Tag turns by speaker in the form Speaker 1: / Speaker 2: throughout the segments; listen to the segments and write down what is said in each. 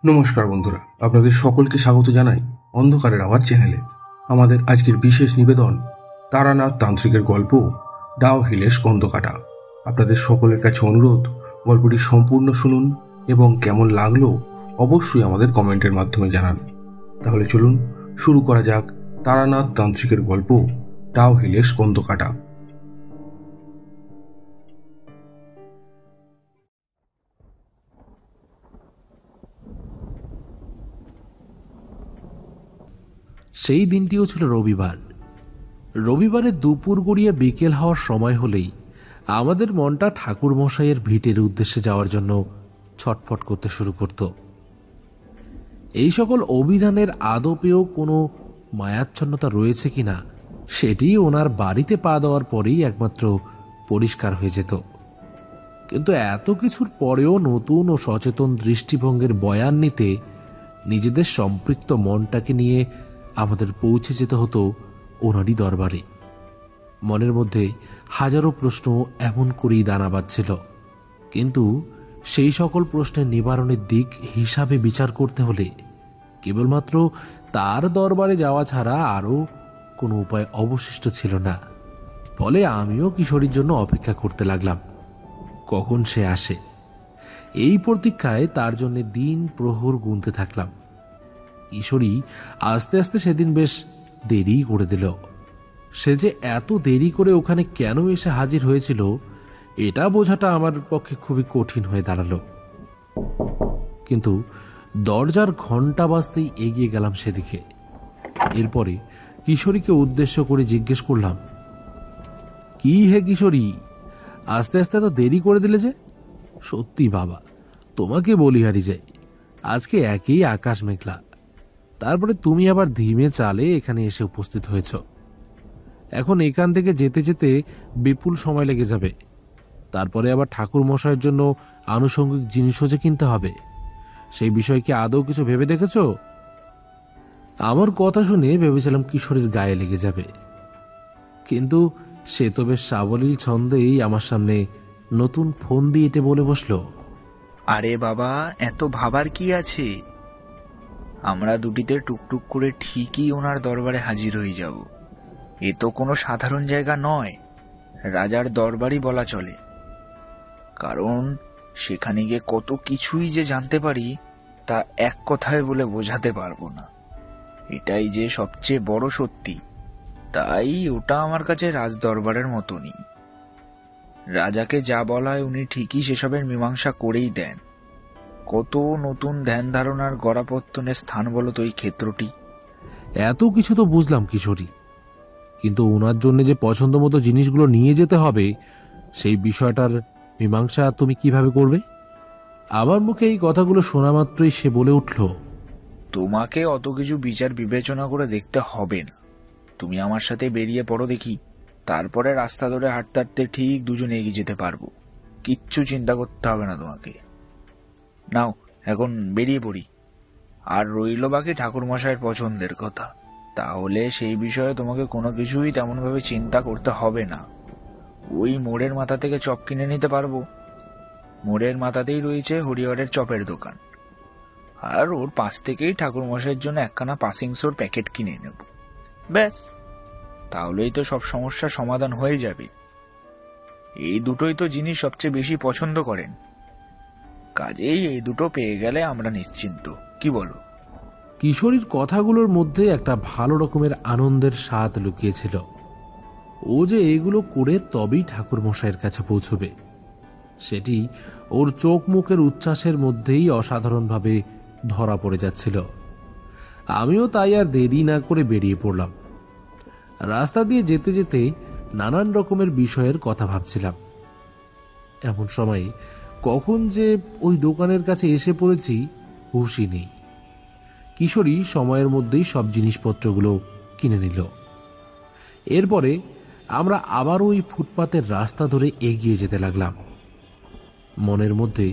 Speaker 1: নমস্কার বন্ধুরা, আপনাদের সকলকে স্বাগত জানাই অন্ধকারের আওয়াজ চ্যানেলে। আমাদের আজকের বিশেষ নিবেদন তারানাথ তান্ত্রিকের গল্প ডাও হিলে স্কন্ধকাটা। আপনাদের সকলের কাছে অনুরোধ, গল্পটি সম্পূর্ণ শুনুন এবং কেমন লাগলো অবশ্যই আমাদের কমেন্টের মাধ্যমে জানান। তাহলে চলুন শুরু করা যাক তারানাথ তান্ত্রিকের গল্প ডাও হিলে স্কন্ধকাটা।
Speaker 2: সেই দিনটিও ছিল রবিবার। রবিবারে দুপুর গড়িয়ে বিকেল হওয়ার সময় হলেই আমাদের মনটা ঠাকুর মশাইয়ের ভিটের উদ্দেশ্যে যাওয়ার জন্য ছটফট করতে শুরু করত। এই সকল অভিধানের আদপেও কোনো মায়াচ্ছন্নতা রয়েছে কিনা সেটি ওনার বাড়িতে পা দেওয়ার পরেই একমাত্র পরিষ্কার হয়ে যেত। কিন্তু এত কিছুর পরেও নতুন ও সচেতন দৃষ্টিভঙ্গির বয়ান নিতে নিজেদের সম্পৃক্ত মনটাকে নিয়ে আমাদের পৌঁছে যেতে হতো ওনারই দরবারে। মনের মধ্যে হাজারো প্রশ্ন এমন করেই দানা বাঁধছিল, কিন্তু সেই সকল প্রশ্নের নিবারণের দিক হিসাবে বিচার করতে হলে কেবলমাত্র তার দরবারে যাওয়া ছাড়া আরও কোনো উপায় অবশিষ্ট ছিল না। ফলে আমিও কিশোরীর জন্য অপেক্ষা করতে লাগলাম কখন সে আসে। এই প্রতীক্ষায় তার জন্য দিন প্রহর গুনতে থাকলাম। কিশোরী আস্তে আস্তে সেদিন বেশ দেরি করে দিল। সে যে এত দেরি করে ওখানে কেন এসে হাজির হয়েছিল এটা বোঝাটা আমার পক্ষে খুবই কঠিন হয়ে দাঁড়ালো। কিন্তু দরজার ঘন্টা বাজতেই এগিয়ে গেলাম সেদিকে। এরপরে কিশোরীকে উদ্দেশ্য করে জিজ্ঞেস করলাম, কি হে কিশোরী, আস্তে আস্তে তো দেরি করে দিলে যে? সত্যি বাবা, তোমাকে বলি হারি যাই, আজকে একেই আকাশ মেঘলা, তারপরে তুমি আবার ধীমে চালে এখানে এসে উপস্থিত হয়েছ। এখন এখান থেকে যেতে যেতে বিপুল সময় লেগে যাবে। তারপরে আবার ঠাকুর মশাইয়ের জন্য আনুষঙ্গিক জিনিসও যে কিনতে হবে, সেই বিষয় কি আদৌ কিছু ভেবে দেখেছ? আমার কথা শুনে ভেবেছিলাম কিশোরীর গায়ে লেগে যাবে, কিন্তু সে তো বেশ সাবলীল ছন্দেই আমার সামনে নতুন ফোন দিয়ে এটে বলে বসলো,
Speaker 3: আরে বাবা, এত ভাবার কি আছে? আমরা দুটিতে টুকটুক করে ঠিকই ওনার দরবারে হাজির হয়ে যাব। এ তো কোনো সাধারণ জায়গা নয়, রাজার দরবারই বলা চলে। কারণ সেখানে গিয়ে কত কিছুই যে জানতে পারি তা এক কথায় বলে বোঝাতে পারবো না। এটাই যে সবচেয়ে বড় সত্যি, তাই ওটা আমার কাছে রাজ দরবারের মতনই। রাজাকে যা বলা হয় উনি ঠিকই সেসবের মীমাংসা করেই দেন। কত নতুন ধ্যান ধারণার গড়াপত্তনের স্থান বলতো এই ক্ষেত্রটি।
Speaker 2: এত কিছু তো বুঝলাম কিশোরী, কিন্তু ওনার জন্য যে পছন্দ মতো জিনিসগুলো নিয়ে যেতে হবে সেই বিষয়টার মীমাংসা তুমি কিভাবে করবে? আমার মুখে এই কথাগুলো শোনা মাত্রই সে বলে উঠল,
Speaker 3: তোমাকে অত কিছু বিচার বিবেচনা করে দেখতে হবে না। তুমি আমার সাথে বেরিয়ে পড়ো দেখি, তারপরে রাস্তা ধরে হাঁটতে হাঁটতে ঠিক দুজনে এগিয়ে যেতে পারবো। কিচ্ছু চিন্তা করতে হবে না তোমাকে। নাও এখন বেরিয়ে পড়ি। আর রইল বাকি ঠাকুরমশাইয়ের পছন্দের কথা, তাহলে সেই বিষয়ে তোমাকে কোনো কিছুই তেমনভাবে চিন্তা করতে হবে না। ওই মোড়ের মাথা থেকে চপ কিনে নিতে পারবো। মোড়ের মাথাতেই রয়েছে হরিহরের চপের দোকান, আর ওর পাশ থেকেই ঠাকুরমশাইয়ের জন্য একখানা পাসিংসোর প্যাকেট কিনে নেব। ব্যাস, তাহলেই তো সব সমস্যার সমাধান হয়ে যাবে। এই দুটোই তো জিনিস সবচেয়ে বেশি পছন্দ করেন, কাজেই এই দুটো পেয়ে গেলে আমরা নিশ্চিন্ত। কি বলো?
Speaker 2: কিশোরীর কথাগুলোর মধ্যে একটা ভালো রকমের আনন্দের স্বাদ লুকিয়েছিল। ও যে এগুলো করে তবেই ঠাকুর মশাইয়ের কাছে পৌঁছবে, সেটি ওর চোখ মুখের উচ্ছ্বাসের মধ্যেই অসাধারণভাবে ধরা পড়ে যাচ্ছিল। আমিও তাই আর দেরি না করে বেরিয়ে পড়লাম। রাস্তা দিয়ে যেতে যেতে নানান রকমের বিষয়ের কথা ভাবছিলাম। এমন সময়ে কখন যে ওই দোকানের কাছে এসে পড়েছি হুঁশি নেই। কিশোরী সময়ের মধ্যেই সব জিনিসপত্রগুলো কিনে নিল। এরপরে আমরা আবার ওই ফুটপাতের রাস্তা ধরে এগিয়ে যেতে লাগলাম। মনের মধ্যে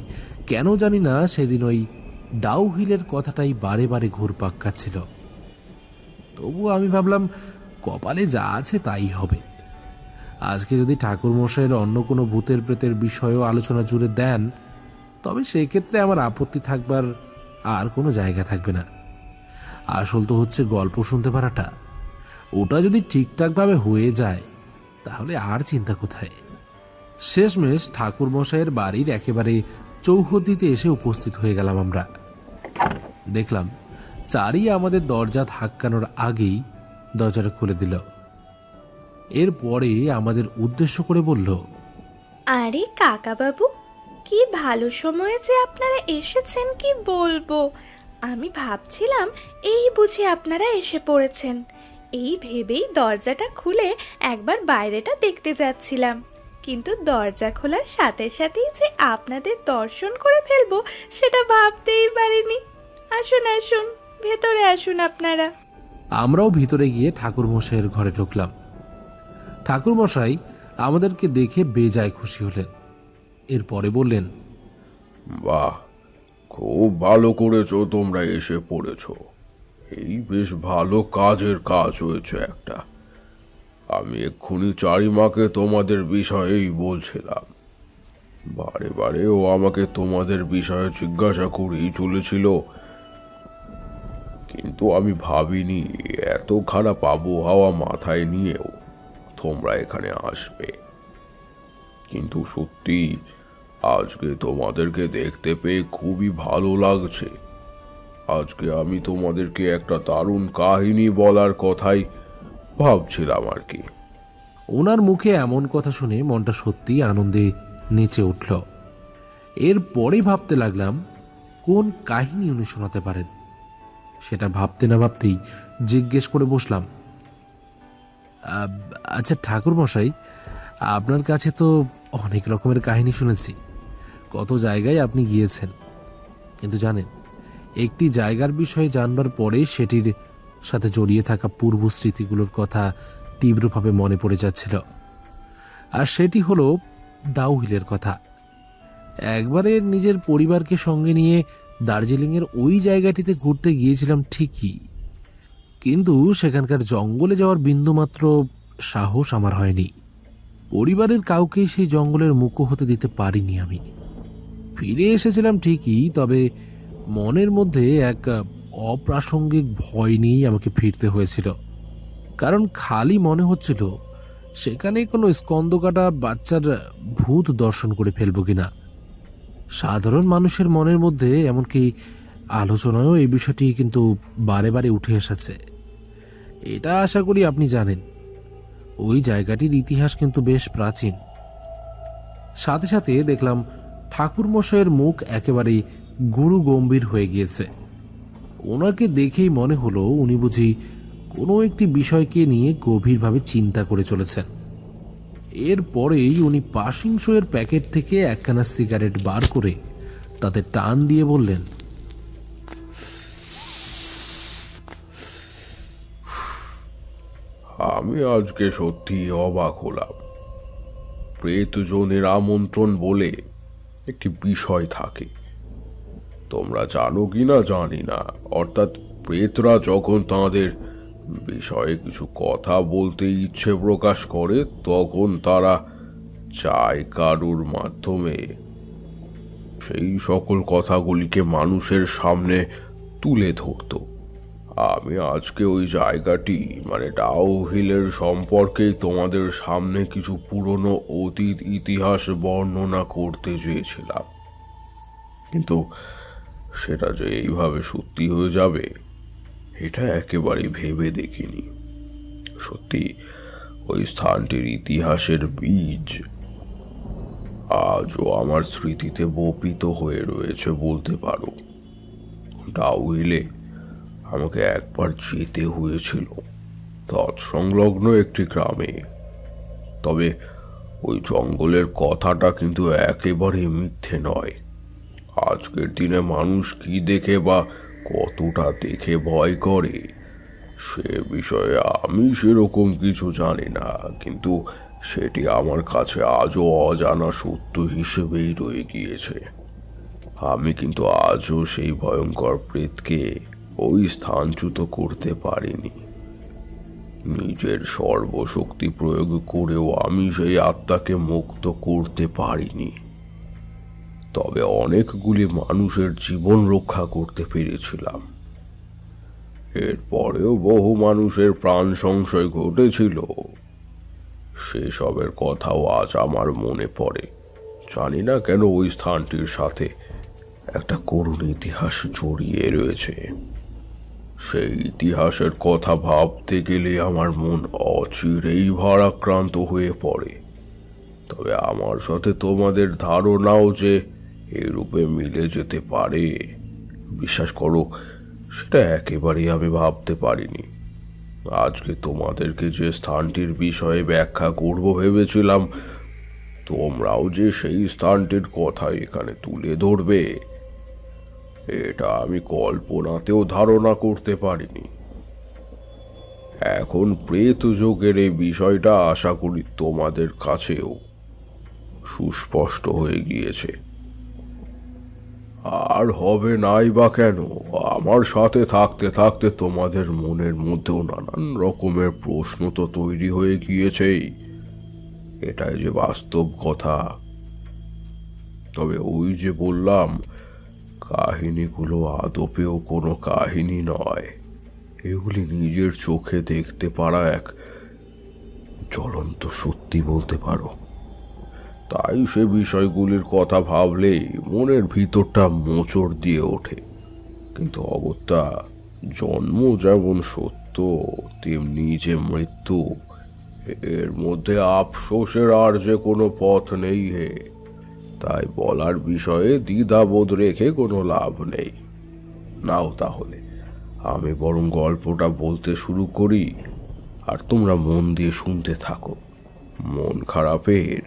Speaker 2: কেন জানি না সেদিন ওই ডাউ হিলের কথাটাই বারে বারে ঘুরপাক খাচ্ছিল। তবু আমি ভাবলাম, কপালে যা আছে তাই হবে। আজকে যদি ঠাকুর মশাইয়ের অন্য কোনো ভূতের প্রেতের বিষয়েও আলোচনা জুড়ে দেন, তবে সেক্ষেত্রে আমার আপত্তি থাকবার আর কোনো জায়গা থাকবে না। আসল তো হচ্ছে গল্প শুনতে পারাটা। ওটা যদি ঠিকঠাকভাবে হয়ে যায় তাহলে আর চিন্তা কোথায়। শেষমেশ ঠাকুরমশাইয়ের বাড়ির একেবারে চৌহদ্দিতে এসে উপস্থিত হয়ে গেলাম আমরা। দেখলাম চারি আমাদের দরজা ধাক্কানোর আগেই দরজাটা খুলে দিল। এরপরে আমাদের উদ্দেশ্য করে বলল,
Speaker 4: আরে কাকা বাবু, কি ভালো সময়ে যে আপনারা এসেছেন কি বলবো। আমি ভাবছিলাম এই বুঝি আপনারা এসে পড়েছেন। এই ভেবেই দরজাটা খুলে একবার বাইরেটা দেখতে যাচ্ছিলাম, কিন্তু দরজা খোলার সাথে সাথেই যে আপনাদের দর্শন করে ফেলবো সেটা ভাবতেই পারিনি। আসুন আসুন, ভেতরে আসুন আপনারা।
Speaker 2: আমরাও ভিতরে গিয়ে ঠাকুরমশাইয়ের ঘরে ঢুকলাম। ঠাকুরমশাই আমাদেরকে দেখে বেজায় খুশি হলেন। এরপরে বললেন,
Speaker 5: বাহ, খুব ভালো করেছো তোমরা এসে পড়েছো। এই বেশ ভালো কাজের কাজ হয়েছে একটা। আমি এক্ষুনি চারিমাকে তোমাদের বিষয়েই বলছিলাম। বারে বারে ও আমাকে তোমাদের বিষয়ে জিজ্ঞাসা করেই চলেছিল, কিন্তু আমি ভাবিনি এত খারাপ আবহাওয়া মাথায় নিয়েও তোমরা এখানে আসবে। কিন্তু সত্যি আজকে তোমাদেরকে দেখতে পেয়ে খুবই ভালো লাগছে। আজকে আমি তোমাদেরকে একটা দারুণ কাহিনী বলার কথাই ভাবছিলাম আর কি।
Speaker 2: ওনার মুখে এমন কথা শুনে মনটা সত্যি আনন্দে নেচে উঠল। এরপরে ভাবতে লাগলাম কোন কাহিনী উনি শোনাতে পারেন। সেটা ভাবতে না ভাবতেই জিজ্ঞেস করে বসলাম, আচ্ছা ঠাকুরমশাই, আপনার কাছে তো অনেক রকমের কাহিনী শুনেছি, কত জায়গায় আপনি গিয়েছেন, কিন্তু জানেন একটি জায়গার বিষয়ে জানবার পরে সেটির সাথে জড়িয়ে থাকা পূর্ব স্মৃতিগুলোর কথা তীব্রভাবে মনে পড়ে যাচ্ছিল। আর সেটি হলো ডাউহিলের কথা। একবারে নিজের পরিবারকে সঙ্গে নিয়ে দার্জিলিংয়ের ওই জায়গাটিতে ঘুরতে গিয়েছিলাম ঠিকই, কিন্তু সেখানকার জঙ্গলে যাওয়ার বিন্দুমাত্র সাহস আমার হয়নি। পরিবারের কাউকেই সেই জঙ্গলের মুখো হতে দিতে পারিনি আমি। ফিরে এসেছিলাম ঠিকই, তবে মনের মধ্যে এক অপ্রাসঙ্গিক ভয় নিয়েই আমাকে ফিরতে হয়েছিল। কারণ খালি মনে হচ্ছিল সেখানে কোনো স্কন্দকাটা বাচ্চার ভূত দর্শন করে ফেলব কিনা। সাধারণ মানুষের মনের মধ্যে এমনকি আলোচনায়ও এই বিষয়টি কিন্তু বারে বারে উঠে এসেছে। এটা আশা করি আপনি জানেন। ওই জায়গাটির ইতিহাস কিন্তু বেশ প্রাচীন। সাথে সাথে দেখলাম ঠাকুরমশাইয়ের মুখ একেবারে গুরু গম্ভীর হয়ে গিয়েছে। ওনাকে দেখেই মনে হলো উনি বুঝি কোনো একটি বিষয়কে নিয়ে গভীরভাবে চিন্তা করে চলেছেন। এরপরেই উনি পাসিং শোয়ের প্যাকেট থেকে একখানা সিগারেট বার করে তাতে টান দিয়ে বললেন,
Speaker 5: আমি আজকে সত্যি অবাক হলাম। প্রেতজনের আমন্ত্রণ বলে একটি বিষয় থাকে, তোমরা জানো কি না জানি না। অর্থাৎ প্রেতরা যখন তাদের বিষয়ে কিছু কথা বলতে ইচ্ছে প্রকাশ করে তখন তারা চায় কারুর মাধ্যমে সেই সকল কথাগুলিকে মানুষের সামনে তুলে ধরত। আমি আজকে ওই জায়গাটি মানে ডাউহিলের সম্পর্কেই তোমাদের সামনে কিছু পুরনো অতীত ইতিহাস বর্ণনা করতে চেয়েছিলাম, কিন্তু সেটা যে এইভাবে সত্যি হয়ে যাবে এটা একেবারেই ভেবে দেখিনি। সত্যি ওই স্থানটির ইতিহাসের বীজ আজও আমার স্মৃতিতে বপিত হয়ে রয়েছে বলতে পারো। ডাউহিলে আমাকে একবার যেতে হয়েছিল তৎসংলগ্ন একটি গ্রামে, তবে ওই জঙ্গলের কথাটা কিন্তু একেবারে মিথ্যে নয়। আজকের দিনে মানুষ কি দেখে বা কতটা দেখে ভয় করে সে বিষয়ে আমি সেরকম কিছু জানি না, কিন্তু সেটি আমার কাছে আজও অজানা সত্য হিসেবেই রয়ে গিয়েছে। আমি কিন্তু আজও সেই ভয়ঙ্কর প্রেতকে ওই স্থানচ্যুত করতে পারিনি। নিজের সর্বশক্তি প্রয়োগ করেও আমি সেই আত্মাকে মুক্ত করতে পারিনি। তবে অনেকগুলি মানুষের জীবন রক্ষা করতে পেরেছিলাম। এরপরেও বহু মানুষের প্রাণ সংশয় ঘটেছিল। সেসবের কথাও আজ আমার মনে পড়ে। জানি না কেন ওই স্থানটির সাথে একটা করুণ ইতিহাস জড়িয়ে রয়েছে। সেই ইতিহাসের কথা ভাবতে গেলে আমার মন অচিরেই ভারাক্রান্ত হয়ে পড়ে। তবে আমার সাথে তোমাদের ধারণাও যে এরূপে মিলে যেতে পারে, বিশ্বাস করো, সেটা একেবারেই আমি ভাবতে পারিনি। আজকে তোমাদেরকে যে স্থানটির বিষয়ে ব্যাখ্যা করব ভেবেছিলাম, তোমরাও যে সেই স্থানটির কথা এখানে তুলে ধরবে, এটা আমি কল্পনাতেও ধারণা করতে পারিনি। এখন প্রেত যোগের এই বিষয়টা আশা করি তোমাদের কাছেও সুস্পষ্ট হয়ে গিয়েছে। আর হবে নাই বা কেন, আমার সাথে থাকতে থাকতে তোমাদের মনের মধ্যেও নানান রকমের প্রশ্ন তো তৈরি হয়ে গিয়েছেই, এটাই যে বাস্তব কথা। তবে ওই যে বললাম, কাহিনীগুলো আদপেও কোনো কাহিনী নয়, এগুলি নিজের চোখে দেখতে পারা এক জ্বলন্ত সত্যি বলতে পারো। তাই সে বিষয়গুলির কথা ভাবলেই মনের ভিতরটা মোচড় দিয়ে ওঠে। কিন্তু অগত্যা জন্ম যেমন সত্য, তেমনি যে মৃত্যু, এর মধ্যে আফসোসের আর যে কোনো পথ নেই হে। তাই বলার বিষয়ে দ্বিধাবোধ রেখে কোনো লাভ নেই। নাও তাহলে আমি বরং গল্পটা বলতে শুরু করি, আর তোমরা মন দিয়ে শুনতে থাকো মন খারাপের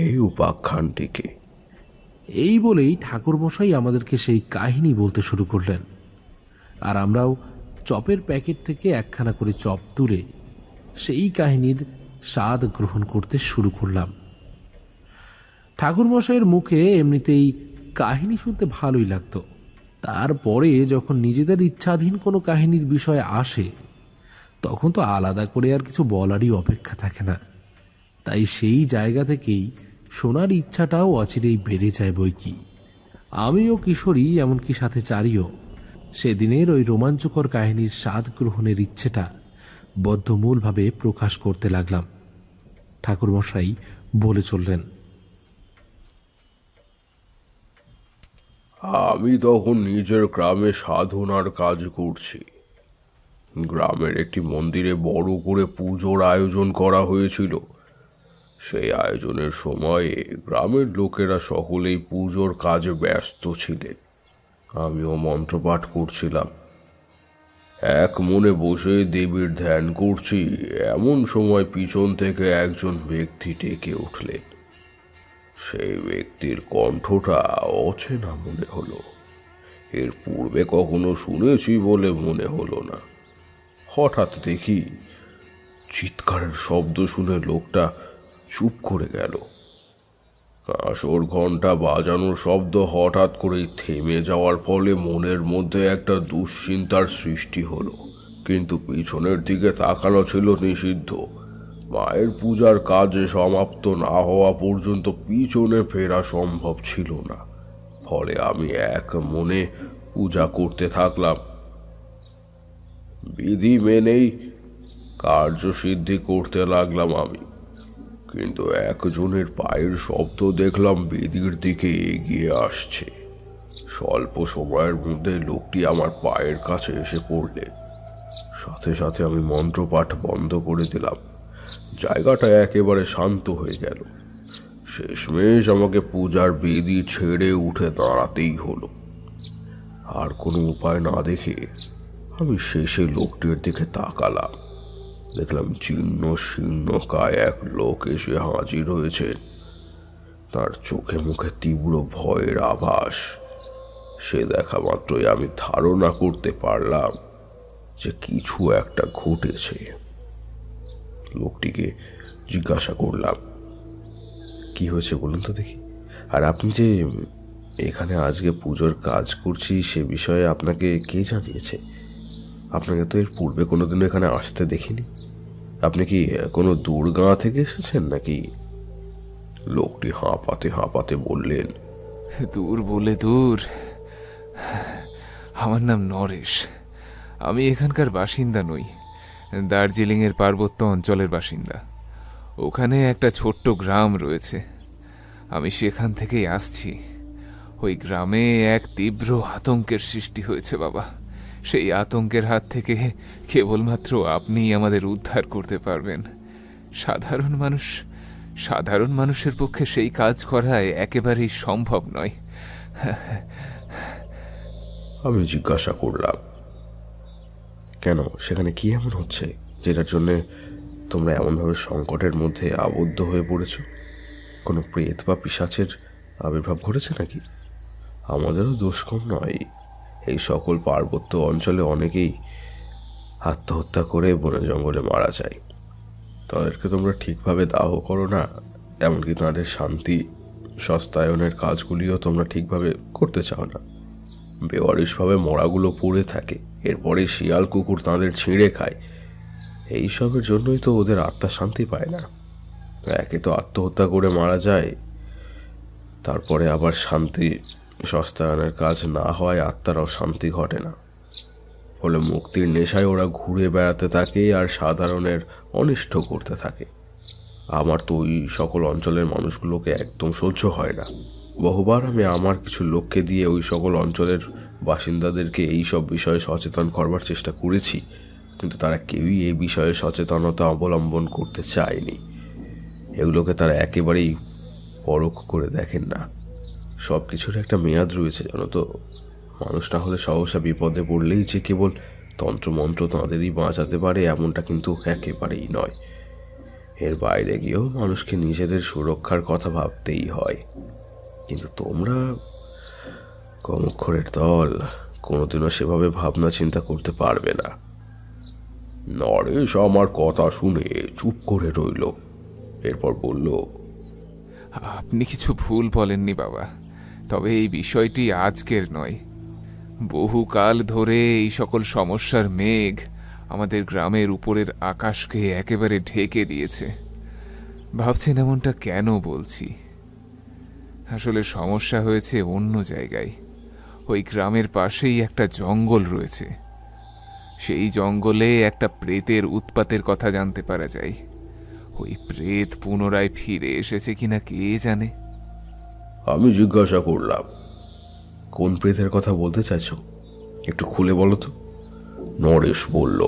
Speaker 5: এই উপাখ্যানটিকে।
Speaker 2: এই বলেই ঠাকুরমশাই আমাদেরকে সেই কাহিনী বলতে শুরু করলেন, আর আমরাও চপের প্যাকেট থেকে একখানা করে চপ তুলে সেই কাহিনীর স্বাদ গ্রহণ করতে শুরু করলাম। ঠাকুরমশাইয়ের মুখে এমনিতেই কাহিনী শুনতে ভালোই লাগতো। তারপরে যখন নিজেদের ইচ্ছাধীন কোনো কাহিনীর বিষয় আসে, তখন তো আলাদা করে আর কিছু বলারই অপেক্ষা থাকে না। তাই সেই জায়গা থেকেই শোনার ইচ্ছাটাও অচিরেই বেড়ে যায় বইকি। আমিও কিশোরী, এমনকি সাথে চারিও, সেদিনের ওই রোমাঞ্চকর কাহিনীর স্বাদ গ্রহণের ইচ্ছেটা বদ্ধমূলভাবে প্রকাশ করতে লাগলাম। ঠাকুরমশাই বলে চললেন,
Speaker 5: আমি তখন নিজের গ্রামে সাধনার কাজ করছি। গ্রামের একটি মন্দিরে বড় করে পুজোর আয়োজন করা হয়েছিল। সেই আয়োজনের সময়ে গ্রামের লোকেরা সকলেই পুজোর কাজে ব্যস্ত ছিলেন। আমিও মন্ত্রপাঠ করছিলাম। এক মনে বসে দেবীর ধ্যান করছি, এমন সময় পিছন থেকে একজন ব্যক্তি ডেকে উঠলেন। সেই ব্যক্তির কণ্ঠটা অচেনা মনে হলো। এর পূর্বে কখনো শুনেছি বলে মনে হলো না। হঠাৎ দেখি চিৎকারের শব্দ শুনে লোকটা চুপ করে গেল। কাঁসর ঘন্টা বাজানোর শব্দ হঠাৎ করেই থেমে যাওয়ার ফলে মনের মধ্যে একটা দুশ্চিন্তার সৃষ্টি হলো। কিন্তু পিছনের দিকে তাকানো ছিল নিষিদ্ধ। মায়ের পূজার কাজ সমাপ্ত না হওয়া পর্যন্ত পিছনে ফেরা সম্ভব ছিল না। ফলে আমি এক মনে পূজা করতে থাকলাম। বিধি মেনেই কার্যসিদ্ধি করতে লাগলাম আমি। কিন্তু একজনের পায়ের শব্দ দেখলাম বেদির দিকে এগিয়ে আসছে। স্বল্প সময়ের মধ্যে লোকটি আমার পায়ের কাছে এসে পড়লেন। সাথে সাথে আমি মন্ত্রপাঠ বন্ধ করে দিলাম। জায়গাটা একেবারে শান্ত হয়ে গেল। শেষমেশ আমাকে পূজার বেদি ছেড়ে উঠে দাঁড়াতেই হলো। আর কোনো উপায় না দেখে আমি শেষে লোকটির দিকে তাকালাম। দেখলাম জীর্ণ শীর্ণ কায় এক লোক এসে হাজির হয়েছে। তার চোখে মুখে তীব্র ভয়ের আভাস। সে দেখা মাত্রই আমি ধারণা করতে পারলাম যে কিছু একটা ঘটেছে। লোকটিকে জিজ্ঞাসা করলাম, কি হয়েছে বলুন তো দেখি। আর আপনি যে এখানে আজকে পুজোর কাজ করছি সে বিষয়ে আপনাকে কে জানিয়েছে? আপনাকে তো এর পূর্বে কোনোদিনও এখানে আসতে দেখিনি। আপনি কি কোনো দূর গাঁ থেকে এসেছেন নাকি? লোকটি হাঁপাতে হাঁপাতে বললেন,
Speaker 6: দূর বলে দূর। আমার নাম নরেশ। আমি এখানকার বাসিন্দা নই, দার্জিলিংয়ের পার্বত্য অঞ্চলের বাসিন্দা। ওখানে একটা ছোট্ট গ্রাম রয়েছে, আমি সেখান থেকেই আসছি। ওই গ্রামে এক তীব্র আতঙ্কের সৃষ্টি হয়েছে বাবা। সেই আতঙ্কের হাত থেকে কেবলমাত্র আপনিই আমাদের উদ্ধার করতে পারবেন। সাধারণ মানুষের পক্ষে সেই কাজ করায় একেবারেই সম্ভব নয়।
Speaker 5: আমি জিজ্ঞাসা করলাম, কেন, সেখানে কি এমন হচ্ছে যেটার জন্য তোমরা এমনভাবে সংকটের মধ্যে আবদ্ধ হয়ে পড়েছ? কোনো প্রেত বা পিশাচের আবির্ভাব ঘটেছে নাকি? আমাদেরও দোষ কম নয়। এই সকল পার্বত্য অঞ্চলে অনেকেই আত্মহত্যা করে বনে জঙ্গলে মারা যায়। তাদেরকে তোমরা ঠিকভাবে দাহ করো না, এমনকি তাদের শান্তি সস্তায়নের কাজগুলিও তোমরা ঠিকভাবে করতে চাও না। বেওয়ারিশভাবে মরাগুলো পড়ে থাকে, এরপরে শিয়াল কুকুর তাদের ছিঁড়ে খায়। এইসবের জন্যই তো ওদের আত্মা শান্তি পায় না। একে তো আত্মহত্যা করে মারা যায়, তারপরে আবার শান্তি সস্তায়নের কাজ না হওয়ায় আত্মারাও শান্তি ঘটে না। ফলে মুক্তির নেশায় ওরা ঘুরে বেড়াতে থাকে আর সাধারণের অনিষ্ট করতে থাকে। আমার তো ওই সকল অঞ্চলের মানুষগুলোকে একদম সহ্য হয় না। বহুবার আমি আমার কিছু লোককে দিয়ে ওই সকল অঞ্চলের বাসিন্দাদেরকে এই সব বিষয়ে সচেতন করবার চেষ্টা করেছি, কিন্তু তারা কেউই এই বিষয়ে সচেতনতা অবলম্বন করতে চায়নি। এগুলোকে তারা একেবারেই পরখ করে দেখেন না। সব কিছুর একটা মেয়াদ রয়েছে, জানো তো। মানুষ না হলে সহসা বিপদে পড়লেই যে কেবল তন্ত্রমন্ত্র তাঁদেরই বাঁচাতে পারে এমনটা কিন্তু একেবারেই নয়। এর বাইরে গিয়েও মানুষকে নিজেদের সুরক্ষার কথা ভাবতেই হয়। কিন্তু তোমরা কমক্ষরের দল, কোনোদিনও সেভাবে ভাবনা চিন্তা করতে পারবে না। নরেশ আমার কথা শুনে চুপ করে রইল, এরপর বলল,
Speaker 6: আপনি কিছু ভুল বলেননি বাবা, তবে এই বিষয়টি আজকের নয়। বহুকাল ধরে এই সকল সমস্যার মেঘ আমাদের গ্রামের উপরের আকাশকে একেবারে ঢেকে দিয়েছে। ভাবছেন এমনটা কেন বলছি? আসলে সমস্যা হয়েছে অন্য জায়গায়। ওই গ্রামের পাশেই একটা জঙ্গল রয়েছে। সেই জঙ্গলে একটা প্রেতের উৎপাতের কথা জানতে পারা যায়। ওই প্রেত পুনরায় ফিরে এসেছে কিনা কে জানে।
Speaker 5: আমি জিজ্ঞাসা করলাম, কোন প্রেতের কথা বলতে চাইছো, একটু খুলে বলো তো। নরেশ বলল,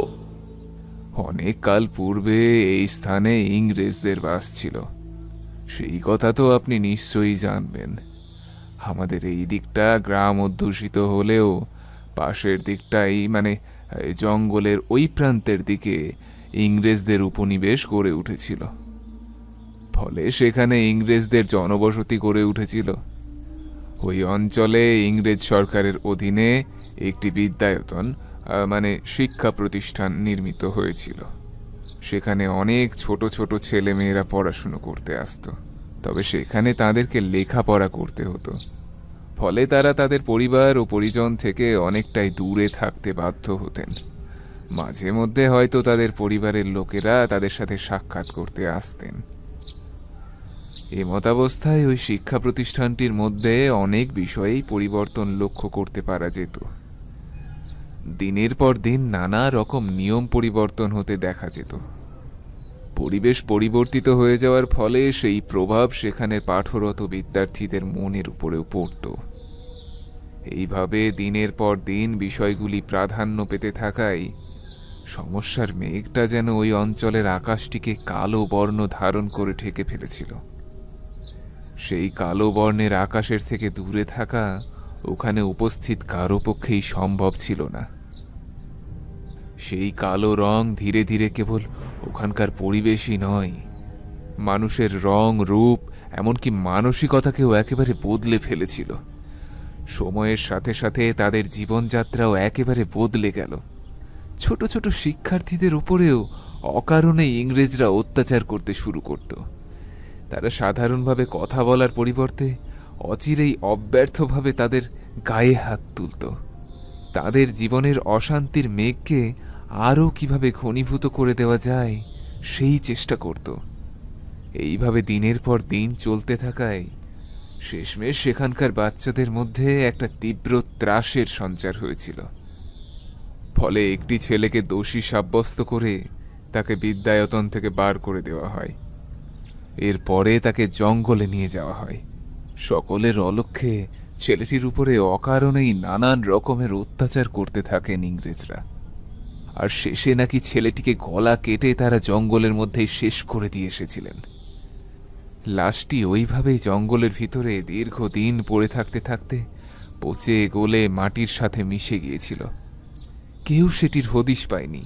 Speaker 6: অনেক কাল পূর্বে এই স্থানে ইংরেজদের বাস ছিল। সেই কথা তো আপনি নিশ্চয়ই জানবেন। আমাদের এই দিকটা গ্রাম অধ্যুষিত হলেও পাশের দিকটাই, মানে জঙ্গলের ওই প্রান্তের দিকে ইংরেজদের উপনিবেশ গড়ে উঠেছিল। ফলে সেখানে ইংরেজদের জনবসতি গড়ে উঠেছিল। ওই অঞ্চলে ইংরেজ সরকারের অধীনে একটি বিদ্যায়তন, মানে শিক্ষা প্রতিষ্ঠান নির্মিত হয়েছিল। সেখানে অনেক ছোট ছোট ছেলে মেয়েরা পড়াশুনো করতে আসতো, তবে সেখানে তাদেরকে লেখাপড়া করতে হতো। ফলে তারা তাদের পরিবার ও পরিজন থেকে অনেকটাই দূরে থাকতে বাধ্য হতেন। মাঝে মধ্যে হয়তো তাদের পরিবারের লোকেরা তাদের সাথে সাক্ষাৎ করতে আসতেন। এমতাবস্থায় ওই শিক্ষা প্রতিষ্ঠানটির মধ্যে অনেক বিষয়েই পরিবর্তন লক্ষ্য করতে পারা যেত। দিনের পর দিন নানা রকম নিয়ম পরিবর্তন হতে দেখা যেত। পরিবেশ পরিবর্তিত হয়ে যাওয়ার ফলে সেই প্রভাব সেখানে পাঠরত বিদ্যার্থীদের মনের উপরেও পড়ত। এইভাবে দিনের পর দিন বিষয়গুলি প্রাধান্য পেতে থাকায় সমস্যার মেঘটা যেন ওই অঞ্চলের আকাশটিকে কালো বর্ণ ধারণ করে ঢেকে ফেলেছিল। সেই কালো বর্ণের আকাশের থেকে দূরে থাকা ওখানে উপস্থিত কারো পক্ষেই সম্ভব ছিল না। সেই কালো রং ধীরে ধীরে কেবল ওখানকার পরিবেশই নয়, মানুষের রং, রূপ, এমনকি মানসিকতাকেও একেবারে বদলে ফেলেছিল। সময়ের সাথে সাথে তাদের জীবনযাত্রাও একেবারে বদলে গেল। ছোট ছোট শিক্ষার্থীদের উপরেও অকারণে ইংরেজরা অত্যাচার করতে শুরু করত। তারা সাধারণভাবে কথা বলার পরিবর্তে অচিরেই অব্যর্থভাবে তাদের গায়ে হাত তুলত। তাদের জীবনের অশান্তির মেঘকে আরও কিভাবে ঘনীভূত করে দেওয়া যায় সেই চেষ্টা করত। এইভাবে দিনের পর দিন চলতে থাকায় শেষমেশ সেখানকার বাচ্চাদের মধ্যে একটা তীব্র ত্রাসের সঞ্চার হয়েছিল। ফলে একটি ছেলেকে দোষী সাব্যস্ত করে তাকে বিদ্যায়তন থেকে বার করে দেওয়া হয়। এরপরে তাকে জঙ্গলে নিয়ে যাওয়া হয়। সকলের অলক্ষ্যে ছেলেটির উপরে অকারণেই নানান রকমের অত্যাচার করতে থাকেন ইংরেজরা। আর শেষে নাকি ছেলেটিকে গলা কেটে তারা জঙ্গলের মধ্যেই শেষ করে দিয়ে এসেছিলেন। লাশটি ওইভাবেই জঙ্গলের ভিতরে দীর্ঘদিন পড়ে থাকতে থাকতে পচে গলে মাটির সাথে মিশে গিয়েছিল। কেউ সেটির হদিশ পায়নি।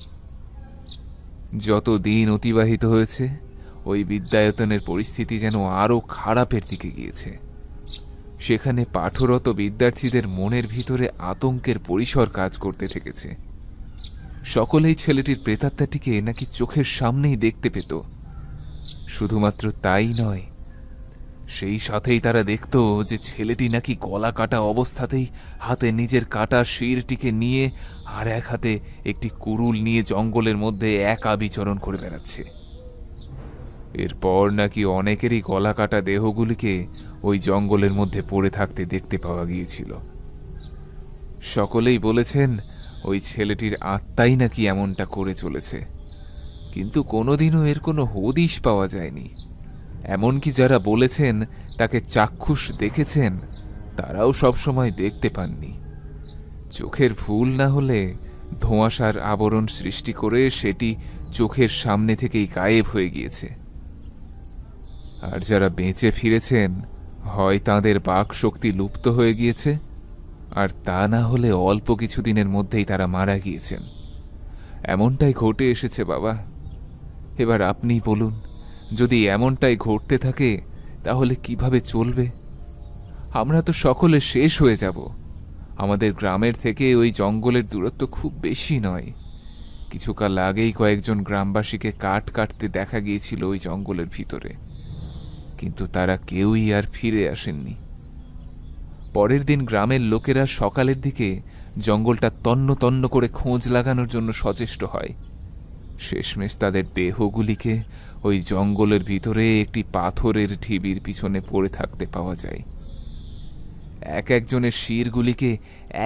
Speaker 6: যত দিন অতিবাহিত হয়েছে ওই বিদ্যায়তনের পরিস্থিতি যেন আরো খারাপের দিকে গিয়েছে। সেখানে পাঠরত বিদ্যার্থীদের মনের ভিতরে আতঙ্কের পরিসর কাজ করতে থেকেছে। সকলেই ছেলেটির প্রেতাত্মাটিকে নাকি চোখের সামনেই দেখতে পেত। শুধুমাত্র তাই নয়, সেই সাথেই তারা দেখত যে ছেলেটি নাকি গলা কাটা অবস্থাতেই হাতে নিজের কাটা শিরটিকে নিয়ে আর এক হাতে একটি কুড়ুল নিয়ে জঙ্গলের মধ্যে একা বিচরণ করে বেড়াচ্ছে। এরপর নাকি অনেকেরই গলা কাটা দেহগুলিকে ওই জঙ্গলের মধ্যে পড়ে থাকতে দেখতে পাওয়া গিয়েছিল। সকলেই বলেছেন ওই ছেলেটির আত্মাই নাকি এমনটা করে চলেছে, কিন্তু কোনোদিনও এর কোনো হদিশ পাওয়া যায়নি। এমনকি যারা বলেছেন তাকে চাক্ষুষ দেখেছেন, তারাও সবসময় দেখতে পাননি। চোখের ভুল না হলে ধোঁয়াশার আবরণ সৃষ্টি করে সেটি চোখের সামনে থেকেই গায়েব হয়ে গিয়েছে। আর যারা বেঁচে ফিরেছেন, হয় তাঁদের বাক শক্তি লুপ্ত হয়ে গিয়েছে, আর তা না হলে অল্প কিছুদিনের মধ্যেই তারা মারা গিয়েছেন। এমনটাই ঘটে এসেছে বাবা। এবার আপনি বলুন, যদি এমনটাই ঘটতে থাকে তাহলে কিভাবে চলবে? আমরা তো সকলে শেষ হয়ে যাব। আমাদের গ্রামের থেকে ওই জঙ্গলের দূরত্ব খুব বেশি নয়। কিছুকাল আগেই কয়েকজন গ্রামবাসীকে কাঠ কাটতে দেখা গিয়েছিল ওই জঙ্গলের ভিতরে, কিন্তু তারা কেউই আর ফিরে আসেননি। পরের দিন গ্রামের লোকেরা সকালের দিকে জঙ্গলটা তন্ন তন্ন করে খোঁজ লাগানোর জন্য সচেষ্ট হয়। শেষমেশ তাদের দেহগুলিকে ওই জঙ্গলের ভিতরে একটি পাথরের ঢিবির পিছনে পড়ে থাকতে পাওয়া যায়। এক একজনের শিরগুলিকে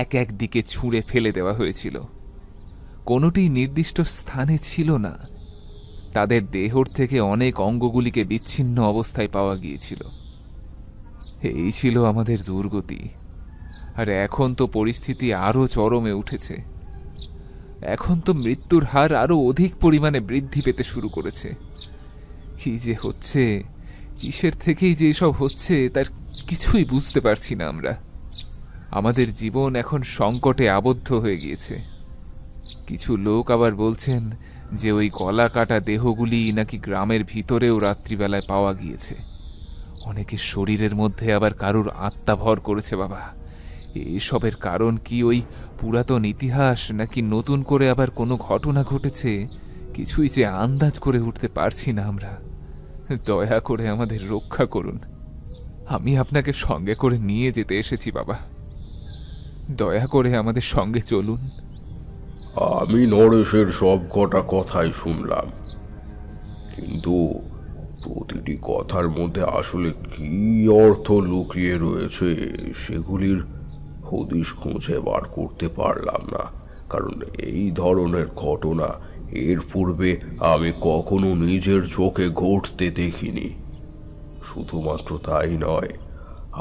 Speaker 6: এক এক দিকে ছুঁড়ে ফেলে দেওয়া হয়েছিল। কোনোটি নির্দিষ্ট স্থানে ছিল না। তাদের দেহর থেকে অনেক অঙ্গগুলিকে বিচ্ছিন্ন অবস্থায় পাওয়া গিয়েছিল। এই ছিল আমাদের দুর্গতি। আর এখন তো পরিস্থিতি আরো চরমে উঠেছে। এখন তো মৃত্যুর হার আরো অধিক পরিমাণে বৃদ্ধি পেতে শুরু করেছে। কি যে হচ্ছে, কিসের থেকেই যে সব হচ্ছে তার কিছুই বুঝতে পারছি না আমরা। আমাদের জীবন এখন সংকটে আবদ্ধ হয়ে গিয়েছে। কিছু লোক আবার বলছেন যে ওই গলা কাটা দেহগুলি নাকি গ্রামের ভিতরেও রাত্রিবেলায় পাওয়া গিয়েছে। অনেকের শরীরের মধ্যে আবার কারুর আত্মা ভর করেছে বাবা। এসবের কারণ কি ওই পুরাতন ইতিহাস, নাকি নতুন করে আবার কোনো ঘটনা ঘটেছে, কিছুই যে আন্দাজ করে উঠতে পারছি না আমরা। দয়া করে আমাদের রক্ষা করুন। আমি আপনাকে সঙ্গে করে নিয়ে যেতে এসেছি বাবা। দয়া করে আমাদের সঙ্গে চলুন।
Speaker 5: আমি নরেশের সব কটা কথাই শুনলাম, কিন্তু প্রতিটি কথার মধ্যে আসলে কি অর্থ লুকিয়ে রয়েছে সেগুলির হদিশ খুঁজে বার করতে পারলাম না। কারণ এই ধরনের ঘটনা এর পূর্বে আমি কখনো নিজের চোখে ঘটতে দেখিনি। শুধুমাত্র তাই নয়,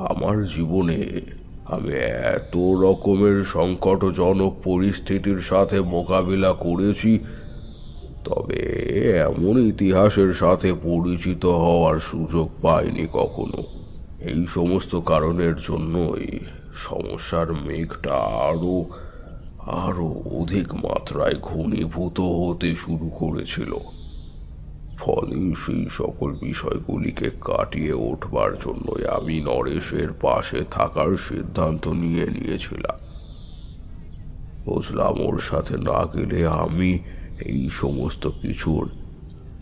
Speaker 5: আমার জীবনে আমি এত রকমের সংকটজনক পরিস্থিতির সাথে মোকাবিলা করেছি, তবে এমন ইতিহাসের সাথে পরিচিত হওয়ার সুযোগ পাইনি কখনো। এই সমস্ত কারণের জন্যই সমস্যার মেঘটা আরো অধিক মাত্রায় ঘনীভূত হতে শুরু করেছিল। ফলে সেই সকল বিষয়গুলিকে কাটিয়ে উঠবার জন্যই আমি নরেশের পাশে থাকার সিদ্ধান্ত নিয়েছিলাম। বুঝলাম ওর সাথে না গেলে আমি এই সমস্ত কিছুর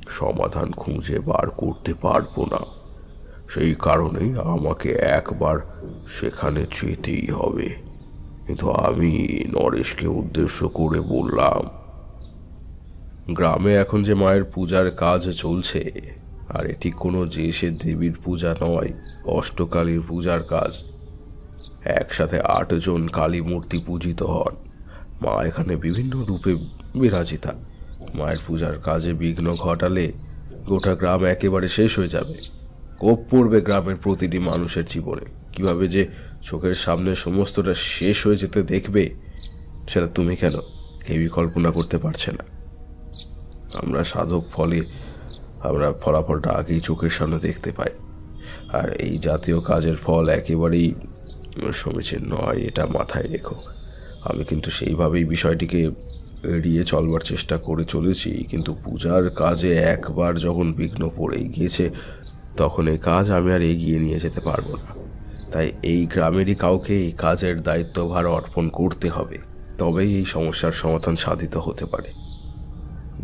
Speaker 5: সমাধান খুঁজে বার করতে পারবো না। সেই কারণেই আমাকে একবার সেখানে যেতেই হবে। কিন্তু আমি নরেশকে উদ্দেশ্য করে বললাম, গ্রামে এখন যে মায়ের পূজার কাজ চলছে, আর এটি কোনো যে সে দেবীর পূজা নয়, অষ্টকালীর পূজার কাজ। একসাথে 8 জন কালী মূর্তি পূজিত হন। মা এখানে বিভিন্ন রূপে বিরাজিতা। মায়ের পূজার কাজে বিঘ্ন ঘটালে গোটা গ্রাম একেবারে শেষ হয়ে যাবে। কোপ পড়বে গ্রামের প্রতিটি মানুষের জীবনে। কিভাবে যে চোখের সামনে সমস্তটা শেষ হয়ে যেতে দেখবে, সেটা তুমি কেন কেউই কল্পনা করতে পারছে না। আমরা সাধক ফলে আমরা ফলাফলটা আগেই চোখের সামনে দেখতে পাই, আর এই জাতীয় কাজের ফল একেবারেই সমীচীন নয়, এটা মাথায় রেখো। আমি কিন্তু সেইভাবেই বিষয়টিকে এড়িয়ে চলবার চেষ্টা করে চলেছি, কিন্তু পূজার কাজে একবার যখন বিঘ্ন পড়েই গিয়েছে, তখন এই কাজ আমি আর এগিয়ে নিয়ে যেতে পারবো না। তাই এই গ্রামেরই কাউকে এই কাজের দায়িত্বভার অর্পণ করতে হবে, তবেই এই সমস্যার সমাধান সাধিত হতে পারে।